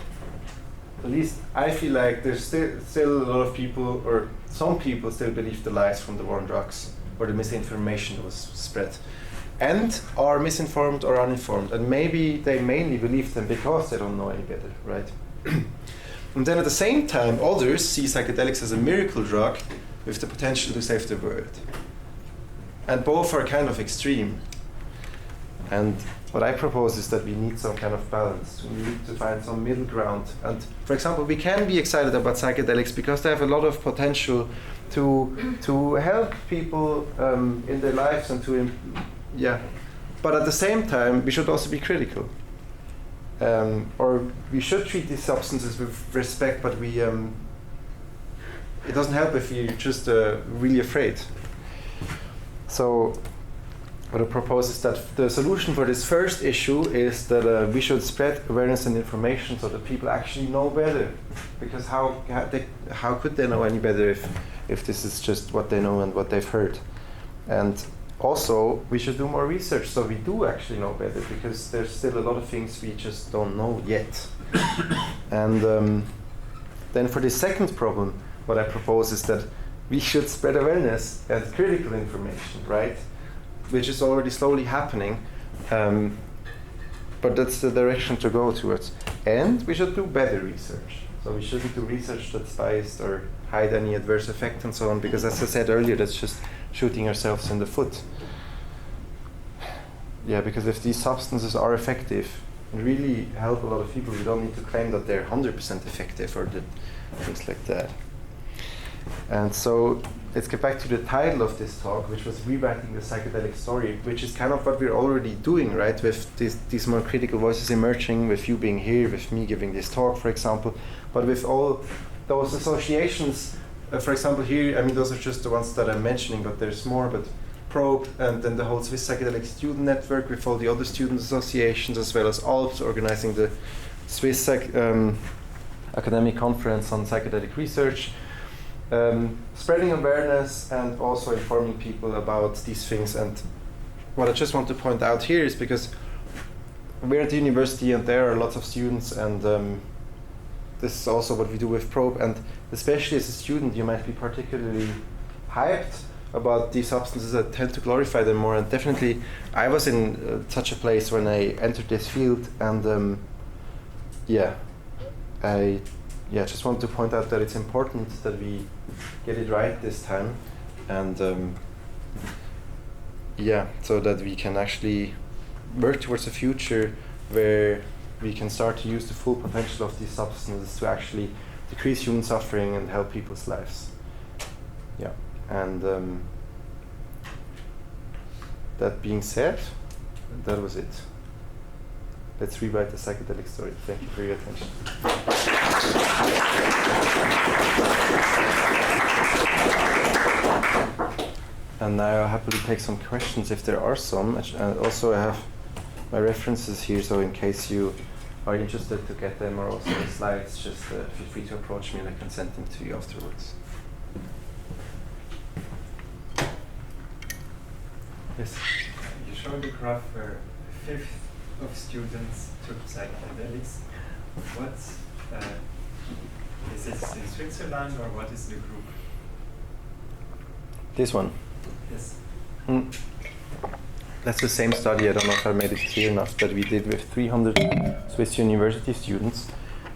at least I feel like there's still a lot of people, or some people still believe the lies from the war on drugs, or the misinformation that was spread, and are misinformed or uninformed, and maybe they mainly believe them because they don't know any better, right? And then at the same time, others see psychedelics as a miracle drug with the potential to save the world. And both are kind of extreme. And what I propose is that we need some kind of balance. We need to find some middle ground. And for example, we can be excited about psychedelics because they have a lot of potential to help people in their lives and to, yeah. But at the same time, we should also be critical. Or we should treat these substances with respect, but we, it doesn't help if you're just really afraid. So what I propose is that the solution for this first issue is that we should spread awareness and information so that people actually know better. Because how could they know any better if this is just what they know and what they've heard? And also, we should do more research so we do actually know better, because there's still a lot of things we just don't know yet. And then for the second problem, what I propose is that we should spread awareness and critical information, right? Which is already slowly happening, but that's the direction to go towards. And we should do better research. So we shouldn't do research that's biased or hide any adverse effect and so on, because as I said earlier, that's just shooting ourselves in the foot. Yeah, because if these substances are effective and really help a lot of people, we don't need to claim that they're 100% effective or things like that. And so let's get back to the title of this talk, which was Rewriting the Psychedelic Story, which is kind of what we're already doing, right? With these more critical voices emerging, with you being here, with me giving this talk, for example, but with all those associations. For example, here, I mean, those are just the ones that I'm mentioning, but there's more. But Probe, and then the whole Swiss Psychedelic Student Network with all the other student associations, as well as ALPS organizing the Swiss Academic Conference on Psychedelic Research. Spreading awareness and also informing people about these things. And what I just want to point out here is because we're at the university and there are lots of students, and this is also what we do with Probe. And especially as a student, you might be particularly hyped about these substances that tend to glorify them more. And definitely, I was in such a place when I entered this field, and I just want to point out that it's important that we get it right this time, and so that we can actually work towards a future where we can start to use the full potential of these substances to actually decrease human suffering and help people's lives. Yeah, and that being said, that was it. Let's rewrite the psychedelic story. Thank you for your attention. And now I'll happily take some questions if there are some. And also I have my references here, so in case you are interested to get them, or also the slides, just feel free to approach me and I can send them to you afterwards. Yes? You showed a graph where a fifth of students took psychedelics. What is this in Switzerland, or what is the group? This one. Yes. That's the same study, I don't know if I made it clear enough, that we did with 300 Swiss university students.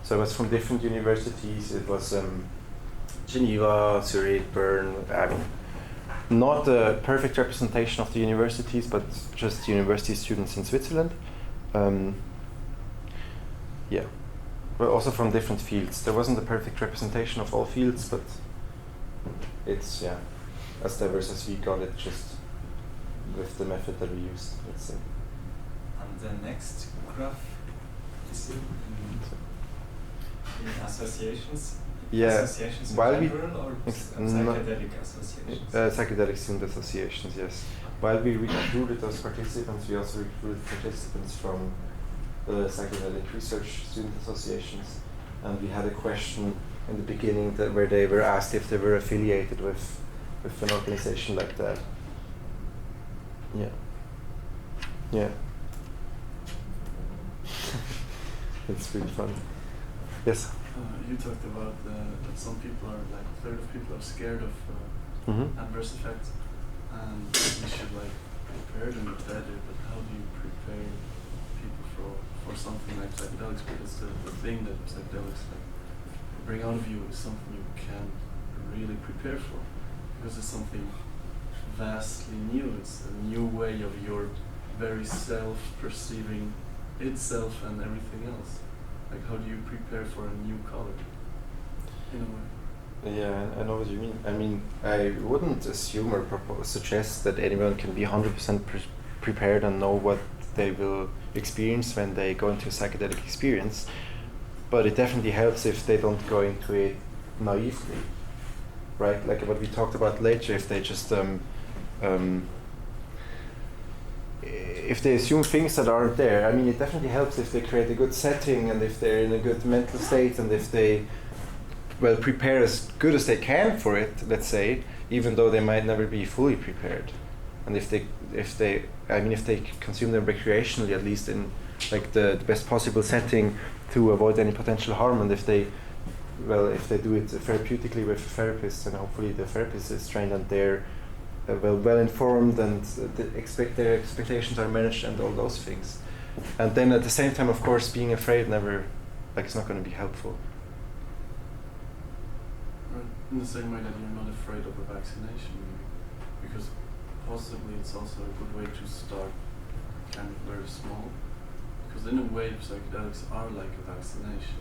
So it was from different universities. It was Geneva, Zurich, Bern. I mean, not a perfect representation of the universities, but just university students in Switzerland. Yeah, but also from different fields. There wasn't a perfect representation of all fields, but it's, yeah, as diverse as we got it, just with the method that we used, let's say. And the next graph is in associations? Yeah, Associations in while we general or not- psychedelic associations? Psychedelic student associations, yes. While we recruited those participants, we also recruited participants from the psychedelic research student associations, and we had a question in the beginning where they were asked if they were affiliated with an organization like that. Yeah. Yeah. It's really fun. Yes. You talked about that some people are like a third of people are scared of adverse effects, and you should like prepare them better. But how do you prepare people for something like psychedelics? Because the thing that psychedelics like bring out of you is something you can't really prepare for, because it's something vastly new. It's a new way of your very self perceiving itself and everything else. Like, how do you prepare for a new color, in a way? Yeah, I know what you mean. I mean, I wouldn't assume or suggest that anyone can be 100% prepared and know what they will experience when they go into a psychedelic experience. But it definitely helps if they don't go into it naively, right? Like what we talked about later, if they just if they assume things that aren't there. I mean, it definitely helps if they create a good setting and if they're in a good mental state and if they, well, prepare as good as they can for it, let's say, even though they might never be fully prepared. And if they consume them recreationally, at least in like the best possible setting to avoid any potential harm, and if they do it therapeutically with a therapist, and hopefully the therapist is trained and they're well informed and their expectations are managed and all those things. And then at the same time, of course, being afraid it's not going to be helpful. Right. In the same way that you're not afraid of a vaccination, because possibly it's also a good way to start kind of very small. Because in a way, psychedelics are like a vaccination.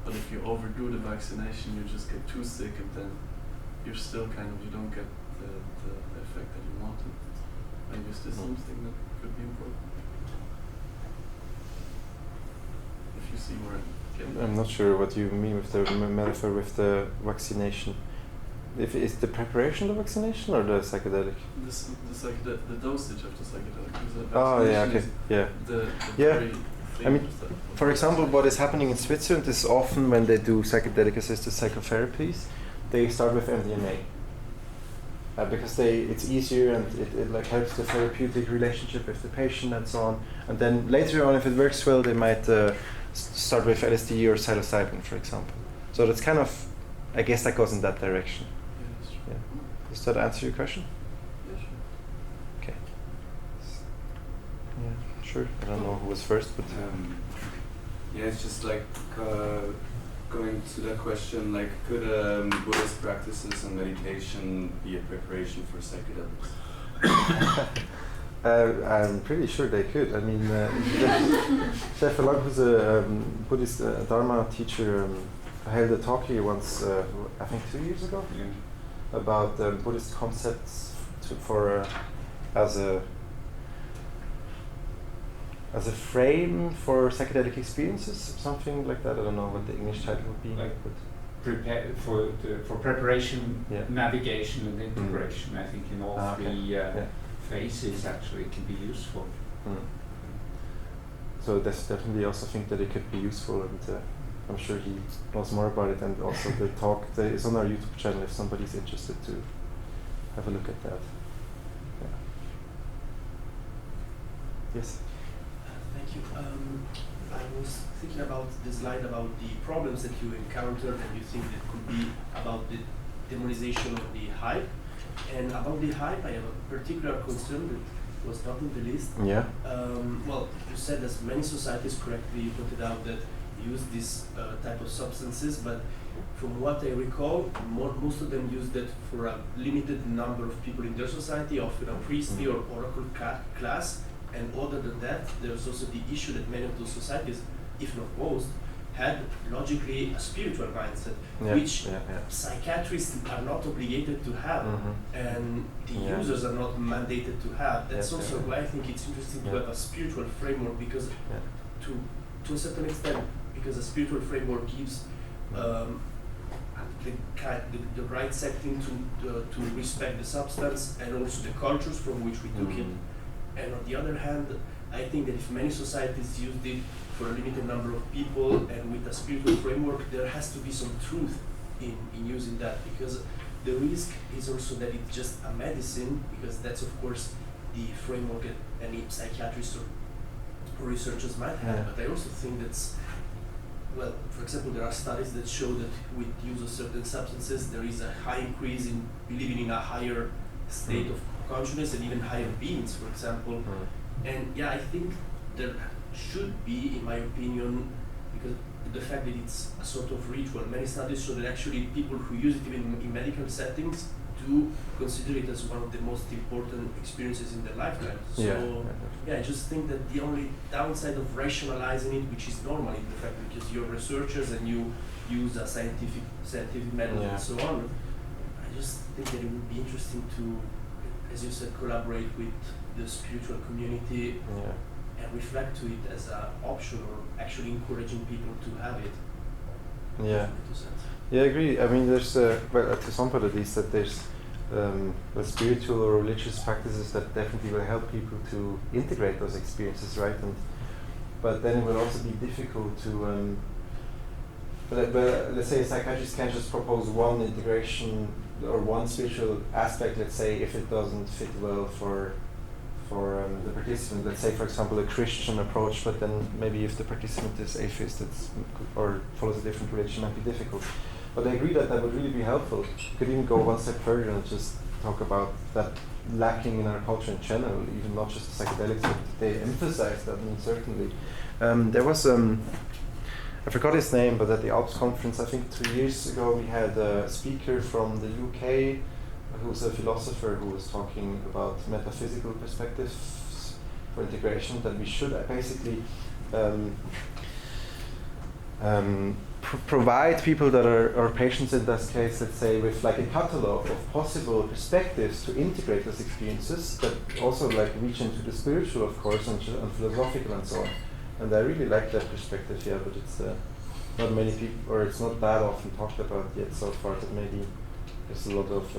But if you overdo the vaccination, you just get too sick, and then you're still you don't get the effect that you wanted. Maybe is this something that could be important? If you see where I'm getting. I'm not sure what you mean with the metaphor with the vaccination. If it's the preparation of the vaccination or the psychedelic? The dosage of the psychedelic. Oh yeah, okay, yeah. The Yeah. very I mean, for example, what is happening in Switzerland is often when they do psychedelic-assisted psychotherapies, they start with MDMA. Because it's easier and it like helps the therapeutic relationship with the patient and so on. And then later on, if it works well, they might start with LSD or psilocybin, for example. So that's kind of, I guess that goes in that direction. Yeah, that's true. Yeah. Does that answer your question? Yeah, sure. Okay. Yeah, sure. I don't know who was first, but yeah, it's just like going to that question, like could Buddhist practices and meditation be a preparation for psychedelics? I'm pretty sure they could. I mean, Chef Lang, who's a Buddhist Dharma teacher, held a talk here once, I think 2 years ago, about Buddhist concepts as a frame for psychedelic experiences, something like that. I don't know what the English title would be. Like prepare for preparation, Yeah. navigation, and integration. I think in all three Yeah. phases actually it can be useful. So that's definitely also think that it could be useful, and I'm sure he knows more about it. And also the talk is on our YouTube channel if somebody's interested to have a look at that. Yeah. Yes. Thank you. I was thinking about the slide about the problems that you encountered, and you think that could be about the demonization of the hype. And about the hype, I have a particular concern that was not in the list. Yeah. Well, you said that many societies, correctly you pointed out, that use this type of substances, but from what I recall, most of them use that for a limited number of people in their society, often a priestly or oracle class. And other than that, there's also the issue that many of those societies, if not most, had logically a spiritual mindset, which psychiatrists are not obligated to have, and the users are not mandated to have. That's also why I think it's interesting to have a spiritual framework, because to a certain extent, because a spiritual framework gives the right setting to respect the substance and also the cultures from which we took it. And on the other hand, I think that if many societies used it for a limited number of people and with a spiritual framework, there has to be some truth in using that, because the risk is also that it's just a medicine, because that's of course the framework that any psychiatrists or researchers might have. But I also think that's, well, for example, there are studies that show that with use of certain substances, there is a high increase in believing in a higher state of consciousness and even higher beings, for example. And I think there should be, in my opinion, because the fact that it's a sort of ritual, many studies show that actually people who use it even in medical settings do consider it as one of the most important experiences in their lifetime. So I just think that the only downside of rationalizing it, which is normally the fact because you're researchers and you use a scientific method and so on, I just think that it would be interesting to, as you said, collaborate with the spiritual community and reflect to it as an option, or actually encouraging people to have it. I agree. I mean, there's well, to some part at least, that there's spiritual or religious practices that definitely will help people to integrate those experiences, right? But then it will also be difficult to. But let's say a psychiatrist can just propose one integration or one spiritual aspect. Let's say if it doesn't fit well for the participant, let's say for example a Christian approach, but then maybe if the participant is atheist or follows a different religion, it might be difficult. But I agree that would really be helpful. You could even go one step further and just talk about that lacking in our culture in general, even not just the psychedelics, but they emphasize that. I mean, certainly. There was, I forgot his name, but at the Alps conference, I think 2 years ago, we had a speaker from the UK who was a philosopher who was talking about metaphysical perspectives for integration, that we should basically provide people that are patients in this case, let's say, with like a catalog of possible perspectives to integrate those experiences, but also like reach into the spiritual, of course, and philosophical and so on. And I really like that perspective, but it's not many people, or it's not that often talked about yet so far, that maybe there's a lot of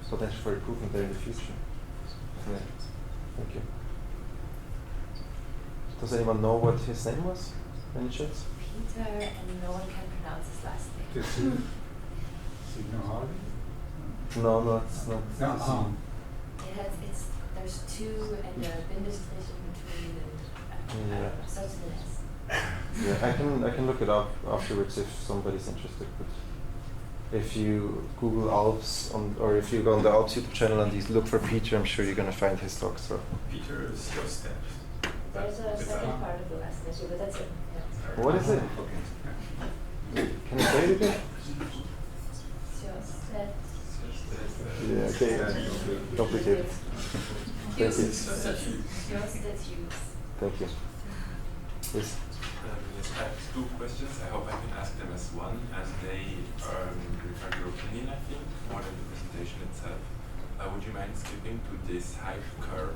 potential for improvement there in the future. Thank you. Does anyone know what his name was? Any chance? Peter, and no one can pronounce his last name. No, it's not. There's two and a Bindestrich in between, and starts with an S. I can look it up afterwards if somebody's interested. But if you Google Alps or if you go on the Alps YouTube channel and you look for Peter, I'm sure you're going to find his talk. So Peter is your steps. There's a second part of the last name, but that's it. Yeah. What is it? Can you say it again? Okay. Complicated. Thank you. Thank you. Yes. Yes, I have two questions. I hope I can ask them as one, as they refer to your opinion, I think, more than the presentation itself. Would you mind skipping to this hype curve?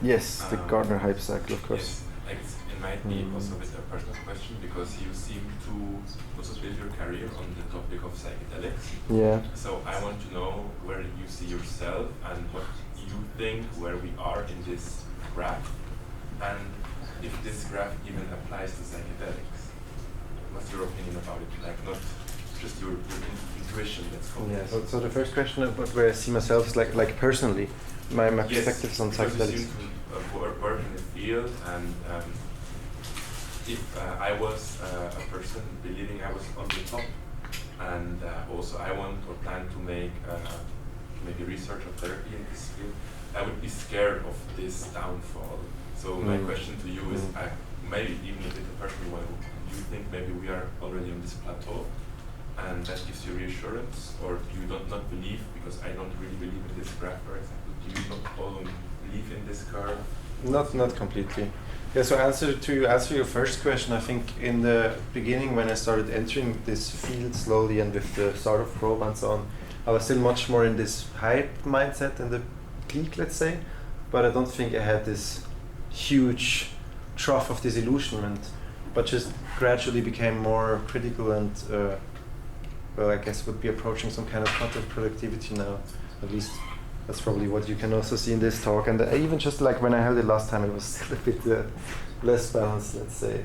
Yes, the Gardner hype cycle, of course. Yes, it might be also a bit a personal question, because you seem to also build your career on the topic of psychedelics. Yeah. So I want to know where you see yourself and what you think where we are in this graph, and if this graph even applies to psychedelics. What's your opinion about it? Like, not just your intuition, let's call it. Yeah, so the first question about where I see myself is like personally, my perspectives on psychedelics. You seem to work in the field, and if I was a person believing I was on the top, and also I want or plan to make maybe research or therapy in this field, I would be scared of this downfall. So my question to you is, maybe even if it's a personal one, do you think maybe we are already on this plateau and that gives you reassurance, or do you not believe, because I don't really believe in this graph, for example, do you not all believe in this curve? Not completely. Yeah, so answer your first question, I think in the beginning when I started entering this field slowly and with the start of probe and so on, I was still much more in this hype mindset in the peak, let's say, but I don't think I had this huge trough of disillusionment, but just gradually became more critical and well, I guess would be approaching some kind of content productivity now. At least that's probably what you can also see in this talk. And even just like when I held it last time, it was still a bit less balanced, let's say.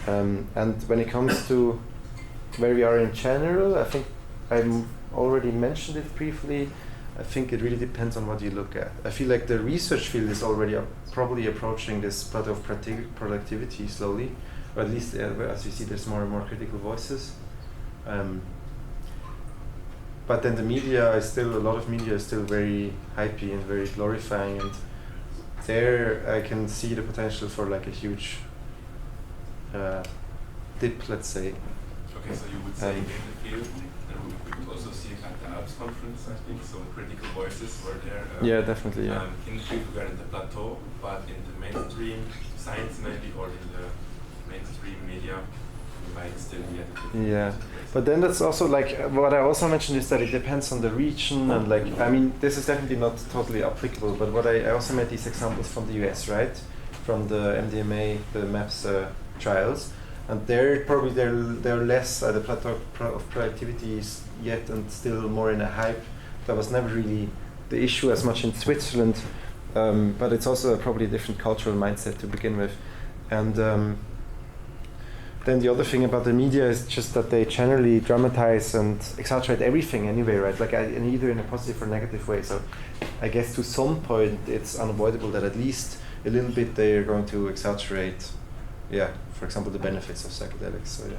And when it comes to where we are in general, I think I already mentioned it briefly. I think it really depends on what you look at. I feel like the research field is already probably approaching this plateau of productivity slowly, or at least as you see, there's more and more critical voices. But then the media is still, a lot of media is still very hypey and very glorifying, and there I can see the potential for like a huge dip, let's say. Okay, so you would say in the field, and we could also see it at the Alps conference, I think, so critical voices were there. Yeah, definitely, yeah. In the field we are in the plateau, but in the mainstream science maybe, or in the mainstream media, we might still be at the yeah, but then that's also like, what I also mentioned is that it depends on the region, and like, I mean, this is definitely not totally applicable, but what I also made these examples from the US, right? From the MDMA, the MAPS trials. And they're less at the plateau of productivity yet, and still more in a hype. That was never really the issue as much in Switzerland, but it's also probably a different cultural mindset to begin with. And then the other thing about the media is just that they generally dramatize and exaggerate everything anyway, right? Like and either in a positive or negative way. So I guess to some point it's unavoidable that at least a little bit they are going to exaggerate, yeah, for example, the benefits of psychedelics. So yeah.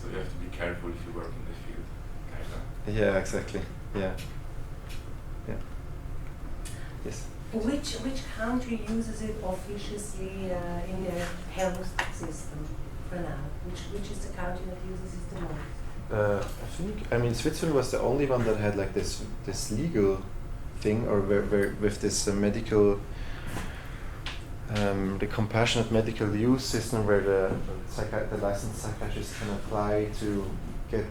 So you have to be careful if you work in the field, kind of. Yeah, exactly. Yeah. Yeah. Yes. Which country uses it officiously in their health system for now? Which is the country that uses it the most? I mean, Switzerland was the only one that had like this legal thing, or where with this medical, the compassionate medical use system, where the licensed psychiatrist can apply to get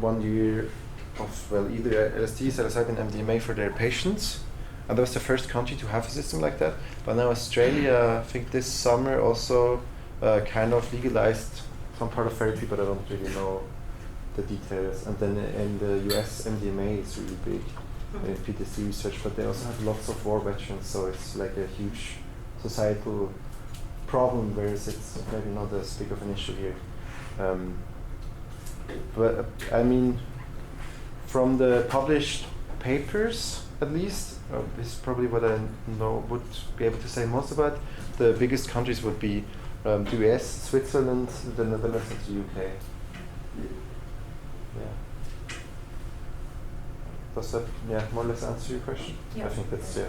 1 year of, well, either LSD, psilocybin, MDMA for their patients. And that was the first country to have a system like that. But now Australia, I think this summer also kind of legalized some part of therapy, but I don't really know the details. And then in the US, MDMA is really big in PTSD research, but they also have lots of war veterans, so it's like a huge societal problem, whereas it's maybe not as big of an issue here. But I mean, from the published papers, at least, this is probably what I would be able to say most about. The biggest countries would be the US, Switzerland, the Netherlands, and the UK. Yeah. Does that, more or less answer your question? Yeah. I think that's the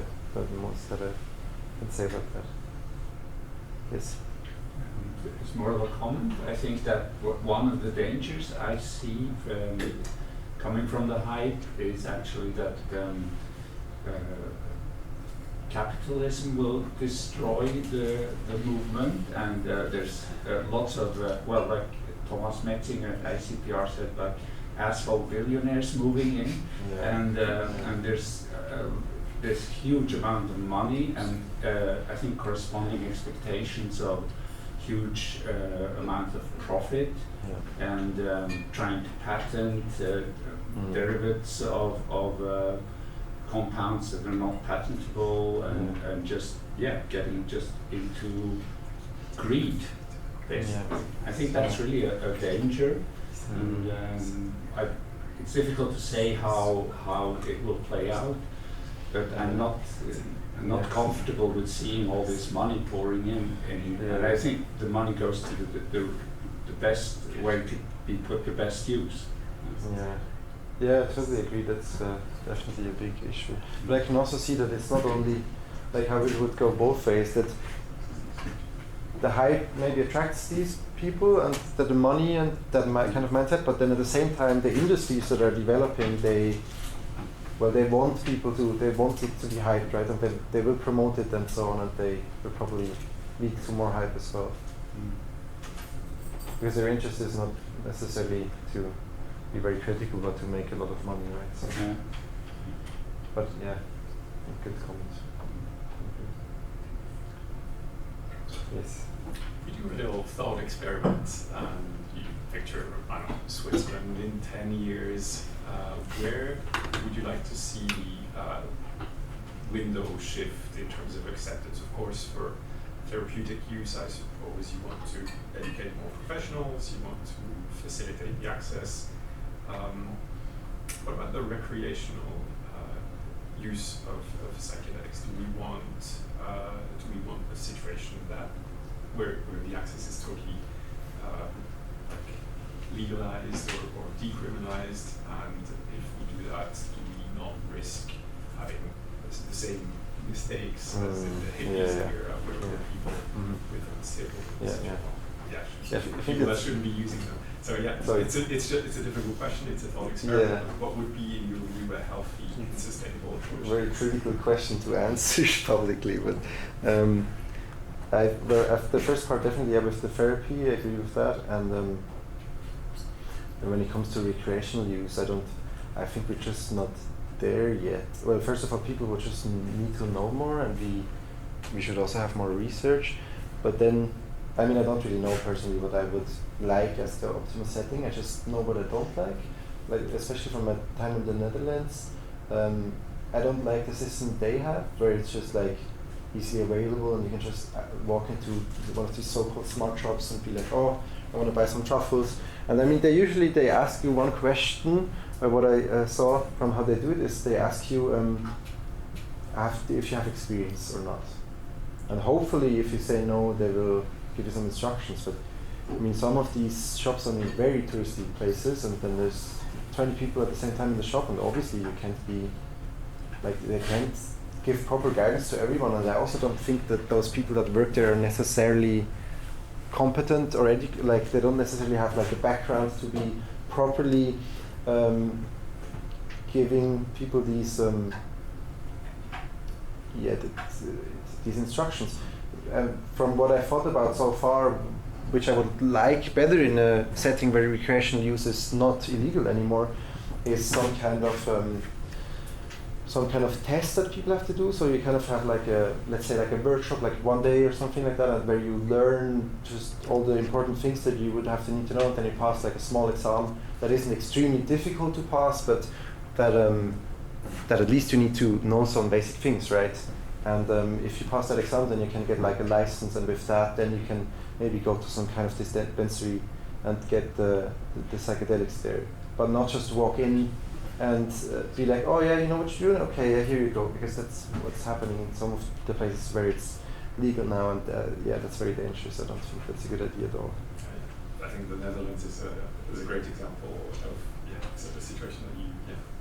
most that I can say about that. Yes. It's more of a comment. I think that one of the dangers I see coming from the hype is actually that capitalism will destroy the movement, and there's lots of, like Thomas Metzinger at ICPR said, like asphalt billionaires moving in, and there's this huge amount of money, and I think corresponding expectations of huge amount of profit, and trying to patent derivatives of compounds that are not patentable, and just getting just into greed, basically. I think that's really a danger, and it's difficult to say how it will play out, but I'm not comfortable with seeing all this money pouring in, and I think the money goes to the best way to be put to best use. Yeah. Yeah, I totally agree. That's definitely a big issue. But I can also see that it's not only like how it would go both ways. That the hype maybe attracts these people and the money and that kind of mindset, but then at the same time, the industries that are developing, they want people to, they want it to be hyped, right? And they will promote it and so on, and they will probably lead to more hype as well. Because their interest is not necessarily to be very critical, but to make a lot of money, right? So, Yeah. But yeah, good comment. Yes. You do little thought experiments, and you picture, I don't know, Switzerland in 10 years. Where would you like to see the window shift in terms of acceptance? Of course, for therapeutic use, I suppose you want to educate more professionals, you want to facilitate the access. What about the recreational use of psychedelics? Do we want a situation that where the access is totally like legalized or decriminalized, and if we do that, do we not risk having the same mistakes as in the hippies era, where people with unstable I think that shouldn't be using them. So yeah, so it's a difficult question. It's a thought experiment. Yeah. What would be in your view a healthy and sustainable approach? Very critical question to answer publicly, but the first part definitely, with the therapy, I agree with that, and when it comes to recreational use, I think we're just not there yet. Well, first of all, people will just need to know more, and we should also have more research. But then, I mean, I don't really know personally what I would like as the optimal setting. I just know what I don't like especially from my time in the Netherlands. I don't like the system they have, where it's just like easily available, and you can just walk into one of these so-called smart shops and be like, oh, I want to buy some truffles. And I mean, they ask you one question. What I saw from how they do it is they ask you if you have experience or not. And hopefully, if you say no, they will give you some instructions. But I mean, some of these shops are in very touristy places, and then there's 20 people at the same time in the shop, and obviously you can't be they can't give proper guidance to everyone. And I also don't think that those people that work there are necessarily competent or they don't necessarily have like a background to be properly giving people these these instructions. From what I thought about so far, which I would like better in a setting where recreational use is not illegal anymore, is some kind of test that people have to do. So you kind of have let's say a workshop, like 1 day or something like that, where you learn just all the important things that you would have to need to know, and then you pass like a small exam that isn't extremely difficult to pass, but that at least you need to know some basic things, right? And if you pass that exam, then you can get like a license, and with that, then you can maybe go to some kind of dispensary and get the psychedelics there, but not just walk in and be like, oh yeah, you know what you're doing? Okay, yeah, here you go, because that's what's happening in some of the places where it's legal now, and that's very dangerous. I don't think that's a good idea at all. I think the Netherlands is a great example of a situation that you.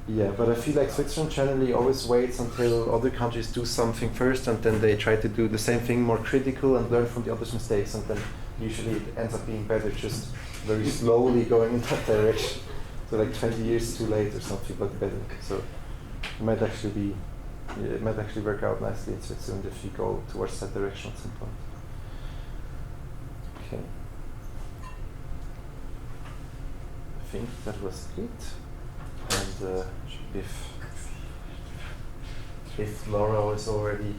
Yeah, but I feel like Switzerland generally always waits until other countries do something first, and then they try to do the same thing more critical and learn from the others' mistakes, and then usually it ends up being better, just very slowly going in that direction. So like 20 years too late or something, but better. So it might actually work out nicely in Switzerland if you go towards that direction at some point. Okay. I think that was it. And if Laura is already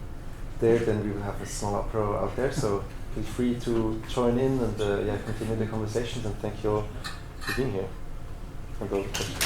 there, then we will have a small apro out there. So feel free to join in and continue the conversations. And thank you all for being here. And all the questions.